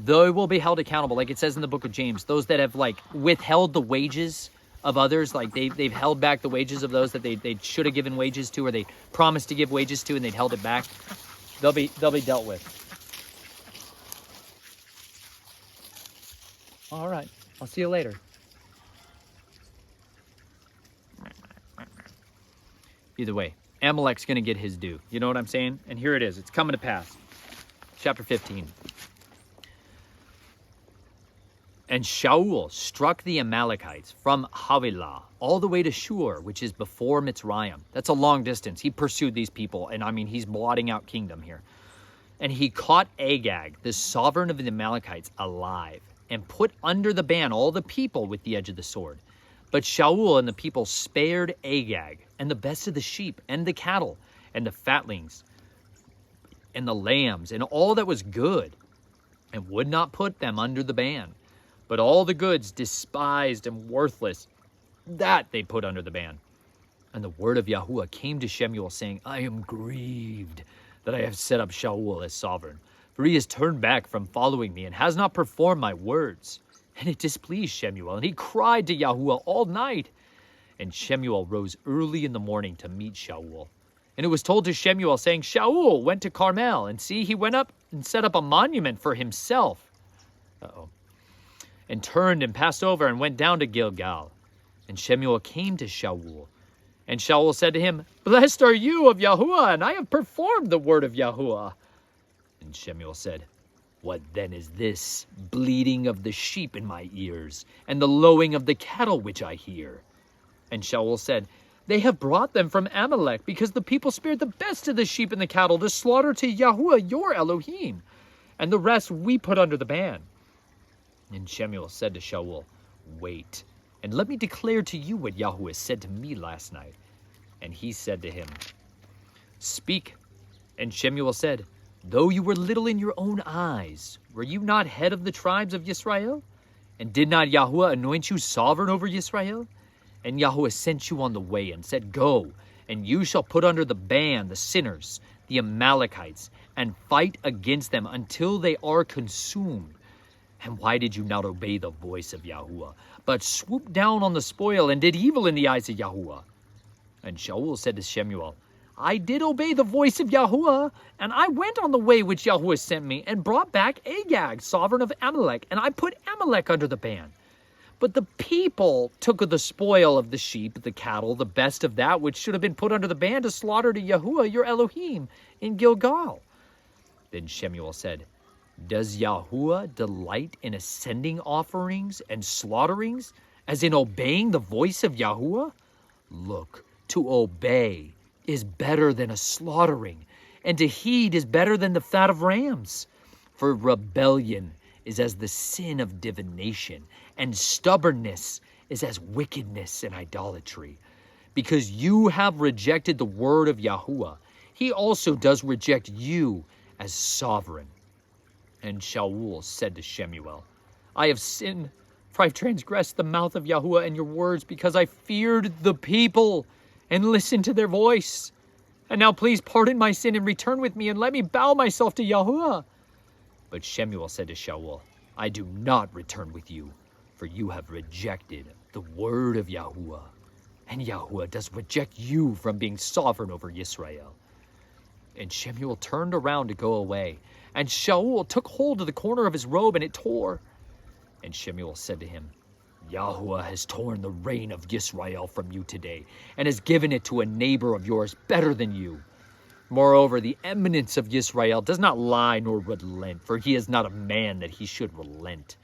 they will be held accountable. Like it says in the book of James, those that have like withheld the wages of others, like they've held back the wages of those that they should have given wages to, or they promised to give wages to and they'd held it back, they'll be dealt with. All right, I'll see you later. Either way, Amalek's going to get his due. You know what I'm saying? And here it is. It's coming to pass. Chapter 15. And Shaul struck the Amalekites from Havilah all the way to Shur, which is before Mitzrayim. That's a long distance. He pursued these people, and I mean, he's blotting out kingdom here. And he caught Agag, the sovereign of the Amalekites, alive, and put under the ban all the people with the edge of the sword. But Shaul and the people spared Agag, and the best of the sheep, and the cattle, and the fatlings, and the lambs, and all that was good, and would not put them under the ban. But all the goods despised and worthless, that they put under the ban. And the word of Yahuwah came to Shemuel, saying, I am grieved that I have set up Shaul as sovereign, for he has turned back from following me and has not performed my words. And it displeased Shemuel, and he cried to Yahuwah all night. And Shemuel rose early in the morning to meet Shaul. And it was told to Shemuel, saying, Shaul went to Carmel, and see, he went up and set up a monument for himself. And turned and passed over and went down to Gilgal. And Shemuel came to Shaul. And Shaul said to him, Blessed are you of Yahuwah, and I have performed the word of Yahuwah. And Shemuel said, What then is this bleating of the sheep in my ears, and the lowing of the cattle which I hear? And Shaul said, They have brought them from Amalek, because the people spared the best of the sheep and the cattle to slaughter to Yahuwah your Elohim, and the rest we put under the ban. And Shemuel said to Shaul, Wait, and let me declare to you what Yahuwah said to me last night. And he said to him, Speak. And Shemuel said, Though you were little in your own eyes, were you not head of the tribes of Yisrael? And did not Yahuwah anoint you sovereign over Yisrael? And Yahuwah sent you on the way and said, Go, and you shall put under the ban the sinners, the Amalekites, and fight against them until they are consumed. And why did you not obey the voice of Yahuwah, but swooped down on the spoil and did evil in the eyes of Yahuwah? And Shaul said to Shemuel, I did obey the voice of Yahuwah, and I went on the way which Yahuwah sent me, and brought back Agag, sovereign of Amalek, and I put Amalek under the ban. But the people took the spoil of the sheep, the cattle, the best of that which should have been put under the ban to slaughter to Yahuwah your Elohim in Gilgal. Then Shemuel said, Does Yahuwah delight in ascending offerings and slaughterings, as in obeying the voice of Yahuwah? Look, to obey is better than a slaughtering, and to heed is better than the fat of rams. For rebellion is as the sin of divination, and stubbornness is as wickedness and idolatry. Because you have rejected the word of Yahuwah, he also does reject you as sovereign. And Shaul said to Shemuel, I have sinned, for I have transgressed the mouth of Yahuwah and your words, because I feared the people and listened to their voice. And now please pardon my sin and return with me, and let me bow myself to Yahuwah. But Shemuel said to Shaul, I do not return with you, for you have rejected the word of Yahuwah, and Yahuwah does reject you from being sovereign over Israel. And Shemuel turned around to go away, and Shaul took hold of the corner of his robe, and it tore. And Shemuel said to him, Yahuwah has torn the reign of Israel from you today, and has given it to a neighbor of yours better than you. Moreover, the eminence of Israel does not lie nor relent, for he is not a man that he should relent.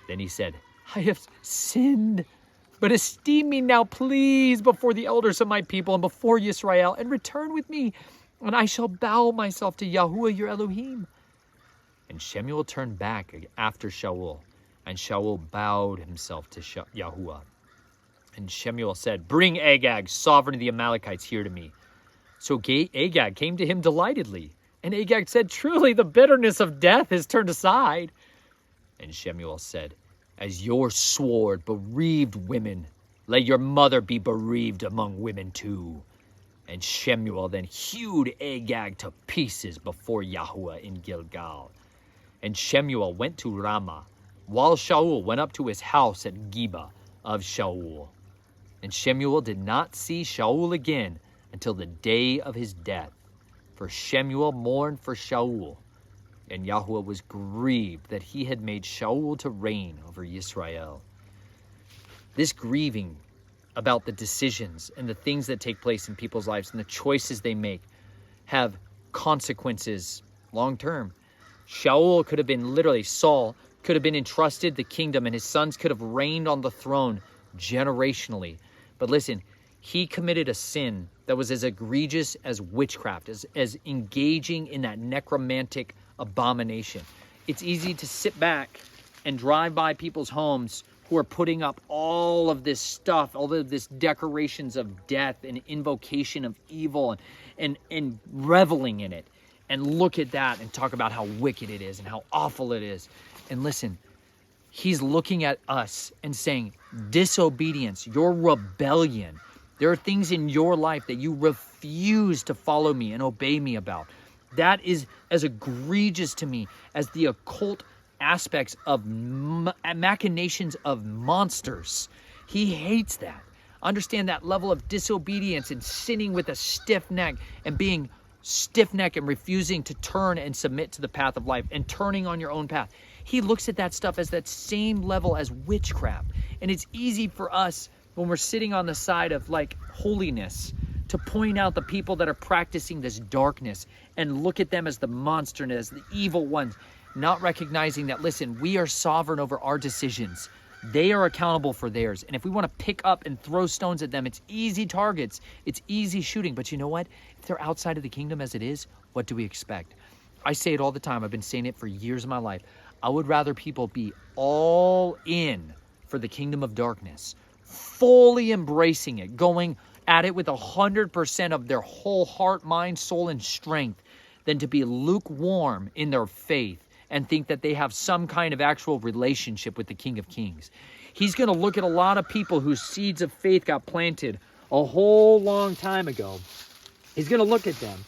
Then he said, I have sinned, but esteem me now, please, before the elders of my people and before Israel, and return with me, and I shall bow myself to Yahuwah your Elohim. And Shemuel turned back after Shaul, and Shaul bowed himself to Yahuwah. And Shemuel said, Bring Agag, sovereign of the Amalekites, here to me. So Agag came to him delightedly. And Agag said, Truly the bitterness of death is turned aside. And Shemuel said, As your sword bereaved women, let your mother be bereaved among women too. And Shemuel then hewed Agag to pieces before Yahuwah in Gilgal. And Shemuel went to Ramah, while Shaul went up to his house at Geba of Shaul. And Shemuel did not see Shaul again until the day of his death. For Shemuel mourned for Shaul, and Yahuwah was grieved that he had made Shaul to reign over Israel. This grieving about the decisions and the things that take place in people's lives and the choices they make have consequences long term. Shaul could have been Saul could have been entrusted the kingdom, and his sons could have reigned on the throne generationally. But listen, he committed a sin that was as egregious as witchcraft, as engaging in that necromantic abomination. It's easy to sit back and drive by people's homes who are putting up all of this stuff, all of this decorations of death and invocation of evil and reveling in it. And look at that and talk about how wicked it is and how awful it is. And listen, he's looking at us and saying, disobedience, your rebellion There are things in your life that you refuse to follow me and obey me about. That is as egregious to me as the occult aspects of machinations of monsters. He hates that. Understand that level of disobedience and sinning with a stiff neck and being stiff neck and refusing to turn and submit to the path of life and turning on your own path. He looks at that stuff as that same level as witchcraft. And it's easy for us when we're sitting on the side of like holiness to point out the people that are practicing this darkness and look at them as the monsterness, the evil ones, not recognizing that, listen, we are sovereign over our decisions. They are accountable for theirs. And if we want to pick up and throw stones at them, it's easy targets. It's easy shooting. But you know what? If they're outside of the kingdom as it is, what do we expect? I say it all the time. I've been saying it for years of my life. I would rather people be all in for the kingdom of darkness, fully embracing it, going at it with 100% of their whole heart, mind, soul, and strength, than to be lukewarm in their faith and think that they have some kind of actual relationship with the King of Kings. He's going to look at a lot of people whose seeds of faith got planted a whole long time ago. He's going to look at them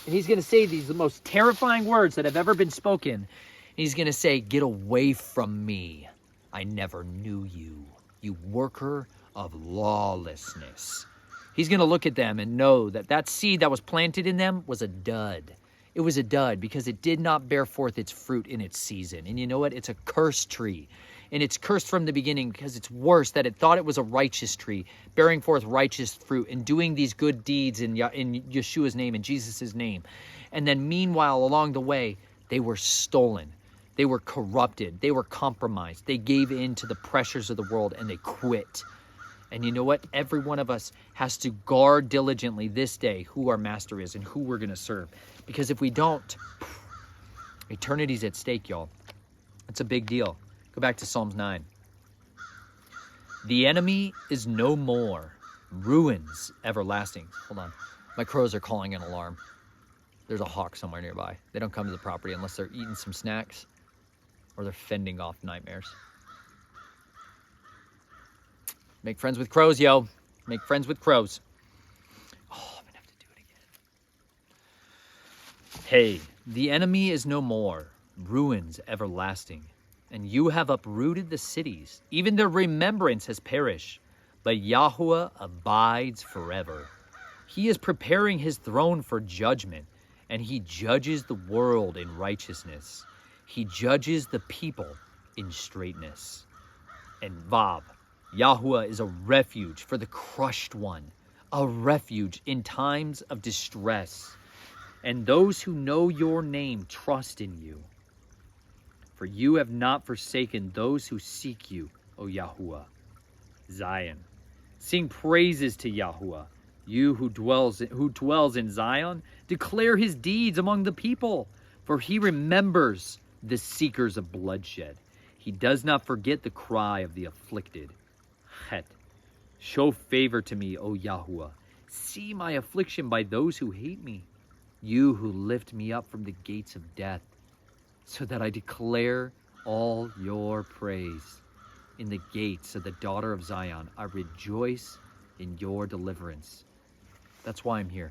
and he's going to say the most terrifying words that have ever been spoken. He's going to say, "Get away from me. I never knew you, you worker of lawlessness." He's going to look at them and know that that seed that was planted in them was a dud. It was a dud because it did not bear forth its fruit in its season. And you know what? It's a cursed tree. And it's cursed from the beginning because it's worse that it thought it was a righteous tree, bearing forth righteous fruit and doing these good deeds in Yeshua's name, in Jesus' name. And then meanwhile, along the way, they were stolen. They were corrupted. They were compromised. They gave in to the pressures of the world and they quit. And you know what? Every one of us has to guard diligently this day who our master is and who we're going to serve. Because if we don't, eternity's at stake, y'all. It's a big deal. Go back to Psalms 9. The enemy is no more. Ruins everlasting. Hold on. My crows are calling an alarm. There's a hawk somewhere nearby. They don't come to the property unless they're eating some snacks or they're fending off nightmares. Make friends with crows, yo. Make friends with crows. Oh, I'm going to have to do it again. Hey, the enemy is no more. Ruins everlasting. And you have uprooted the cities. Even their remembrance has perished. But Yahuwah abides forever. He is preparing his throne for judgment. And he judges the world in righteousness. He judges the people in straightness. And Vav. Yahuwah is a refuge for the crushed one, a refuge in times of distress. And those who know your name trust in you. For you have not forsaken those who seek you, O Yahuwah. Zion. Sing praises to Yahuwah. You who dwells in Zion, declare his deeds among the people. For he remembers the seekers of bloodshed. He does not forget the cry of the afflicted. Het. Show favor to me, O Yahuwah. See my affliction by those who hate me. You who lift me up from the gates of death, so that I declare all your praise. In the gates of the daughter of Zion, I rejoice in your deliverance. That's why I'm here.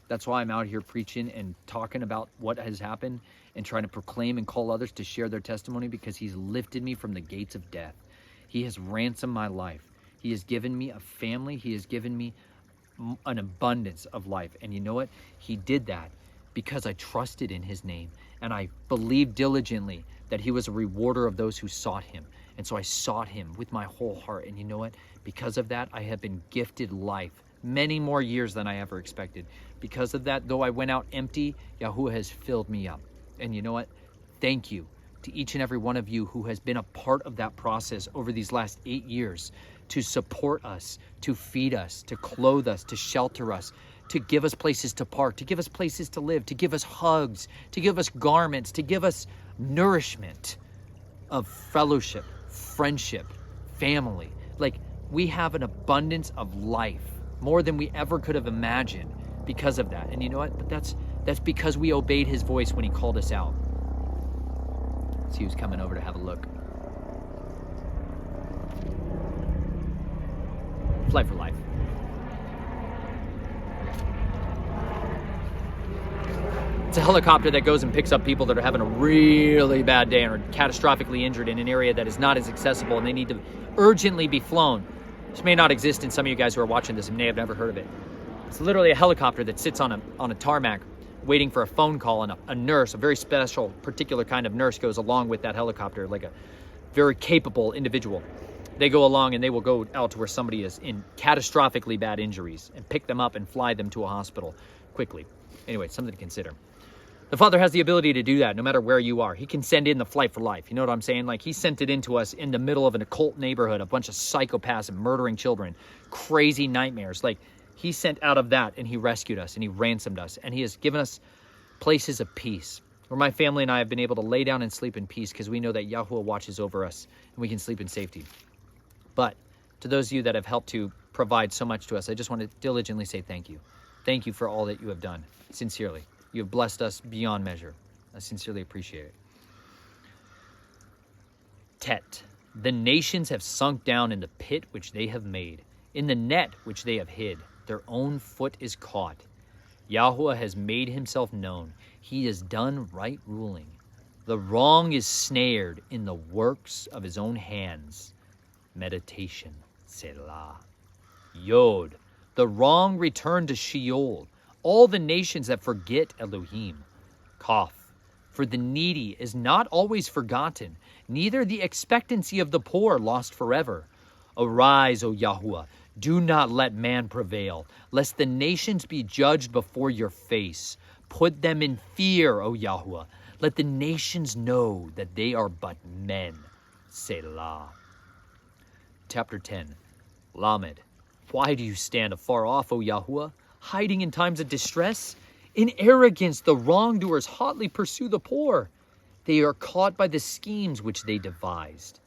That's why I'm out here preaching and talking about what has happened and trying to proclaim and call others to share their testimony, because he's lifted me from the gates of death. He has ransomed my life. He has given me a family. He has given me an abundance of life. And you know what? He did that because I trusted in his name. And I believed diligently that he was a rewarder of those who sought him. And so I sought him with my whole heart. And you know what? Because of that, I have been gifted life. Many more years than I ever expected. Because of that, though I went out empty, Yahuwah has filled me up. And you know what? Thank you to each and every one of you who has been a part of that process over these last 8 years, to support us, to feed us, to clothe us, to shelter us, to give us places to park, to give us places to live, to give us hugs, to give us garments, to give us nourishment of fellowship, friendship, family. Like, we have an abundance of life, more than we ever could have imagined because of that. And you know what? But that's because we obeyed his voice when he called us out. So he was coming over to have a look. Flight for life. It's a helicopter that goes and picks up people that are having a really bad day and are catastrophically injured in an area that is not as accessible and they need to urgently be flown. This may not exist in some of you guys who are watching this and may have never heard of it. It's literally a helicopter that sits on a tarmac waiting for a phone call, and a nurse, a very special, particular kind of nurse, goes along with that helicopter, like a very capable individual. They go along and they will go out to where somebody is in catastrophically bad injuries and pick them up and fly them to a hospital quickly. Anyway, something to consider. The Father has the ability to do that no matter where you are. He can send in the flight for life. You know what I'm saying? Like, he sent it into us in the middle of an occult neighborhood, a bunch of psychopaths and murdering children, crazy nightmares. Like, he sent out of that and he rescued us and he ransomed us and he has given us places of peace where my family and I have been able to lay down and sleep in peace because we know that Yahuwah watches over us and we can sleep in safety. But to those of you that have helped to provide so much to us, I just want to diligently say thank you. Thank you for all that you have done. Sincerely. You have blessed us beyond measure. I sincerely appreciate it. Tet. The nations have sunk down in the pit which they have made, in the net which they have hid. Their own foot is caught. Yahuwah has made himself known. He has done right ruling. The wrong is snared in the works of his own hands. Meditation. Selah. Yod. The wrong returned to Sheol. All the nations that forget Elohim. Kaf. For the needy is not always forgotten, neither the expectancy of the poor lost forever. Arise, O Yahuwah. Do not let man prevail, lest the nations be judged before your face. Put them in fear, O Yahuwah. Let the nations know that they are but men. Selah. Chapter 10. Lamed. Why do you stand afar off, O Yahuwah, hiding in times of distress? In arrogance, the wrongdoers hotly pursue the poor. They are caught by the schemes which they devised.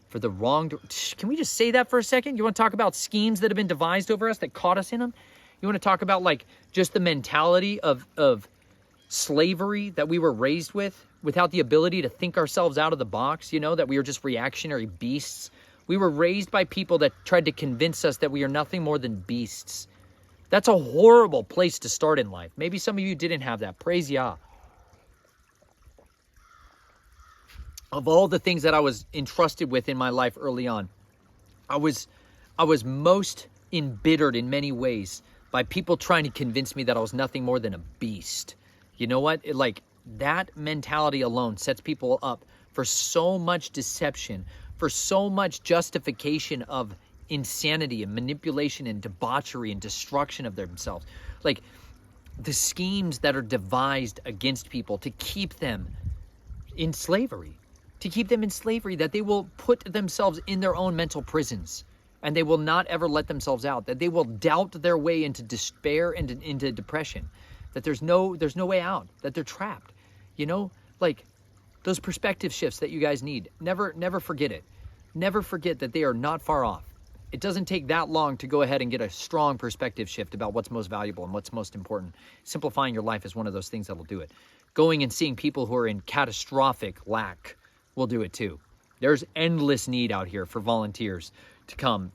For the wrongdoer... Can we just say that for a second? You want to talk about schemes that have been devised over us that caught us in them? You want to talk about, like, just the mentality of slavery that we were raised with, without the ability to think ourselves out of the box, you know, that we were just reactionary beasts? We were raised by people that tried to convince us that we are nothing more than beasts. That's a horrible place to start in life. Maybe some of you didn't have that. Praise Yah. Of all the things that I was entrusted with in my life early on, I was most embittered in many ways by people trying to convince me that I was nothing more than a beast. You know what? That mentality alone sets people up for so much deception, for so much justification of insanity and manipulation and debauchery and destruction of themselves. Like, the schemes that are devised against people to keep them in slavery. That they will put themselves in their own mental prisons and they will not ever let themselves out, that they will doubt their way into despair and into depression, that there's no way out, that they're trapped. You know, like, those perspective shifts that you guys need. Never forget it. Never forget that they are not far off. It doesn't take that long to go ahead and get a strong perspective shift about what's most valuable and what's most important. Simplifying your life is one of those things that'll do it. Going and seeing people who are in catastrophic lack will do it too. There's endless need out here for volunteers to come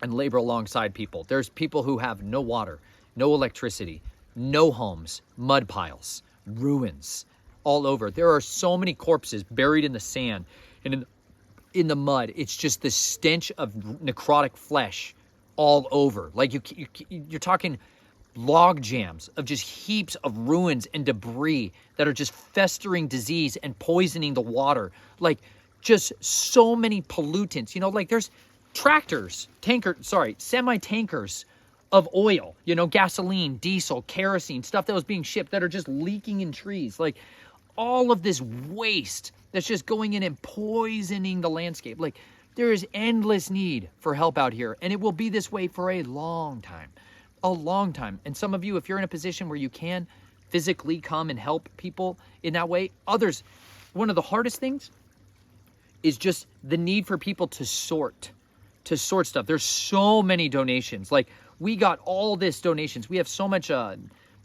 and labor alongside people. There's people who have no water, no electricity, no homes, mud piles, ruins all over. There are so many corpses buried in the sand and in the mud. It's just the stench of necrotic flesh all over. Like, you're talking log jams of just heaps of ruins and debris that are just festering disease and poisoning the water. Like, just so many pollutants. You know, like, there's semi-tankers of oil, you know, gasoline, diesel, kerosene, stuff that was being shipped that are just leaking in trees. Like, all of this waste that's just going in and poisoning the landscape. Like, there is endless need for help out here, and it will be this way for a long time. A long time. And some of you, if you're in a position where you can physically come and help people in that way, others, one of the hardest things is just the need for people to sort stuff. There's so many donations. Like, we got all this donations. We have so much,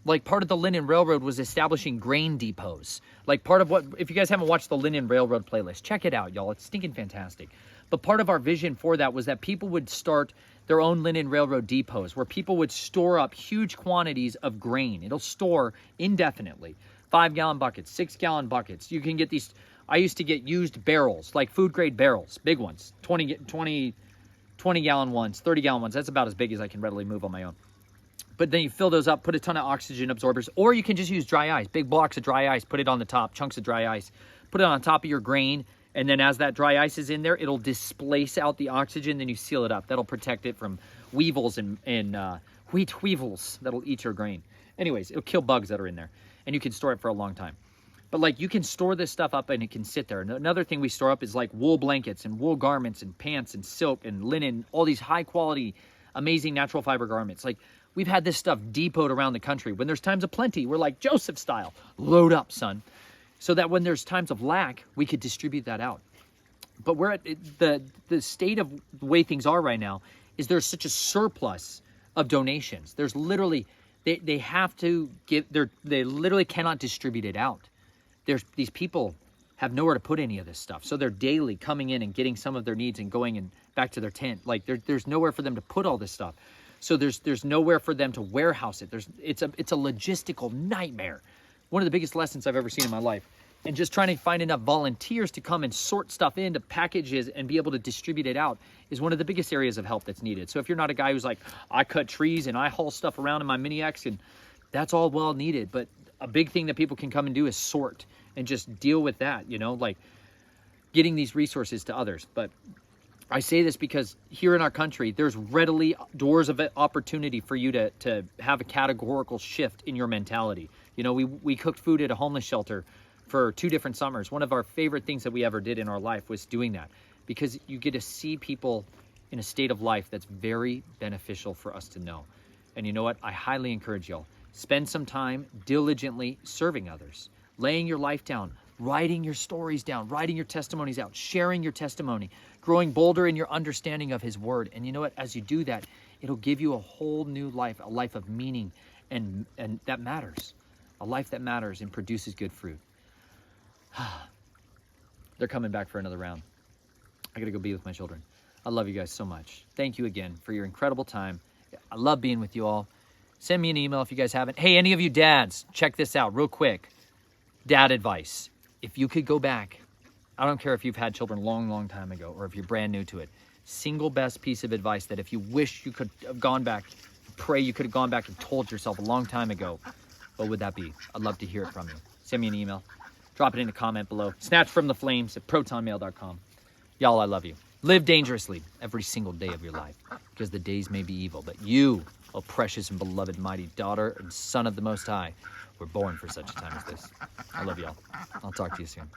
like, part of the LinenRailroad was establishing grain depots. Like, part of what, if you guys haven't watched the LinenRailroad playlist, check it out, y'all. It's stinking fantastic. But part of our vision for that was that people would start their own LinenRailroad depots where people would store up huge quantities of grain. It'll store indefinitely, 5-gallon buckets, 6-gallon buckets. You can get these. I used to get used barrels, like food grade barrels, big ones, 20-gallon ones, 30-gallon ones. That's about as big as I can readily move on my own. But then you fill those up, put a ton of oxygen absorbers, or you can just use dry ice, big blocks of dry ice, put it on the top, chunks of dry ice, put it on top of your grain, and then as that dry ice is in there, it'll displace out the oxygen, then you seal it up. That'll protect it from weevils and wheat weevils that'll eat your grain. Anyways, it'll kill bugs that are in there, and you can store it for a long time. But like you can store this stuff up and it can sit there. Another thing we store up is like wool blankets and wool garments and pants and silk and linen, all these high quality, amazing natural fiber garments. Like we've had this stuff depoted around the country. When there's times of plenty, we're like Joseph style, load up, son. So that when there's times of lack, we could distribute that out. But we're at the state of the way things are right now is there's such a surplus of donations. There's literally, they have to give, they literally cannot distribute it out. These people have nowhere to put any of this stuff. So they're daily coming in and getting some of their needs and going and back to their tent. Like there's nowhere for them to put all this stuff. So there's nowhere for them to warehouse it. It's a logistical nightmare. One of the biggest lessons I've ever seen in my life. And just trying to find enough volunteers to come and sort stuff into packages and be able to distribute it out is one of the biggest areas of help that's needed. So if you're not a guy who's like, I cut trees and I haul stuff around in my Mini X, and that's all well needed. But a big thing that people can come and do is sort and just deal with that, you know, like getting these resources to others. But I say this because here in our country, there's readily doors of opportunity for you to have a categorical shift in your mentality. You know, we cooked food at a homeless shelter for 2 different summers. One of our favorite things that we ever did in our life was doing that, because you get to see people in a state of life that's very beneficial for us to know. And you know what? I highly encourage y'all, spend some time diligently serving others, laying your life down, writing your stories down, writing your testimonies out, sharing your testimony, growing bolder in your understanding of his word. And you know what? As you do that, it'll give you a whole new life, a life of meaning, and that matters. A life that matters and produces good fruit. They're coming back for another round. I gotta go be with my children. I love you guys so much. Thank you again for your incredible time. I love being with you all. Send me an email if you guys haven't. Hey, any of you dads, check this out real quick. Dad advice. If you could go back, I don't care if you've had children long time ago or if you're brand new to it, single best piece of advice that if you wish you could have gone back, pray you could have gone back and told yourself a long time ago, what would that be? I'd love to hear it from you. Send me an email. Drop it in a comment below. Snatch from the flames at protonmail.com. Y'all, I love you. Live dangerously every single day of your life, because the days may be evil, but you, O precious and beloved mighty daughter and son of the Most High, were born for such a time as this. I love y'all. I'll talk to you soon.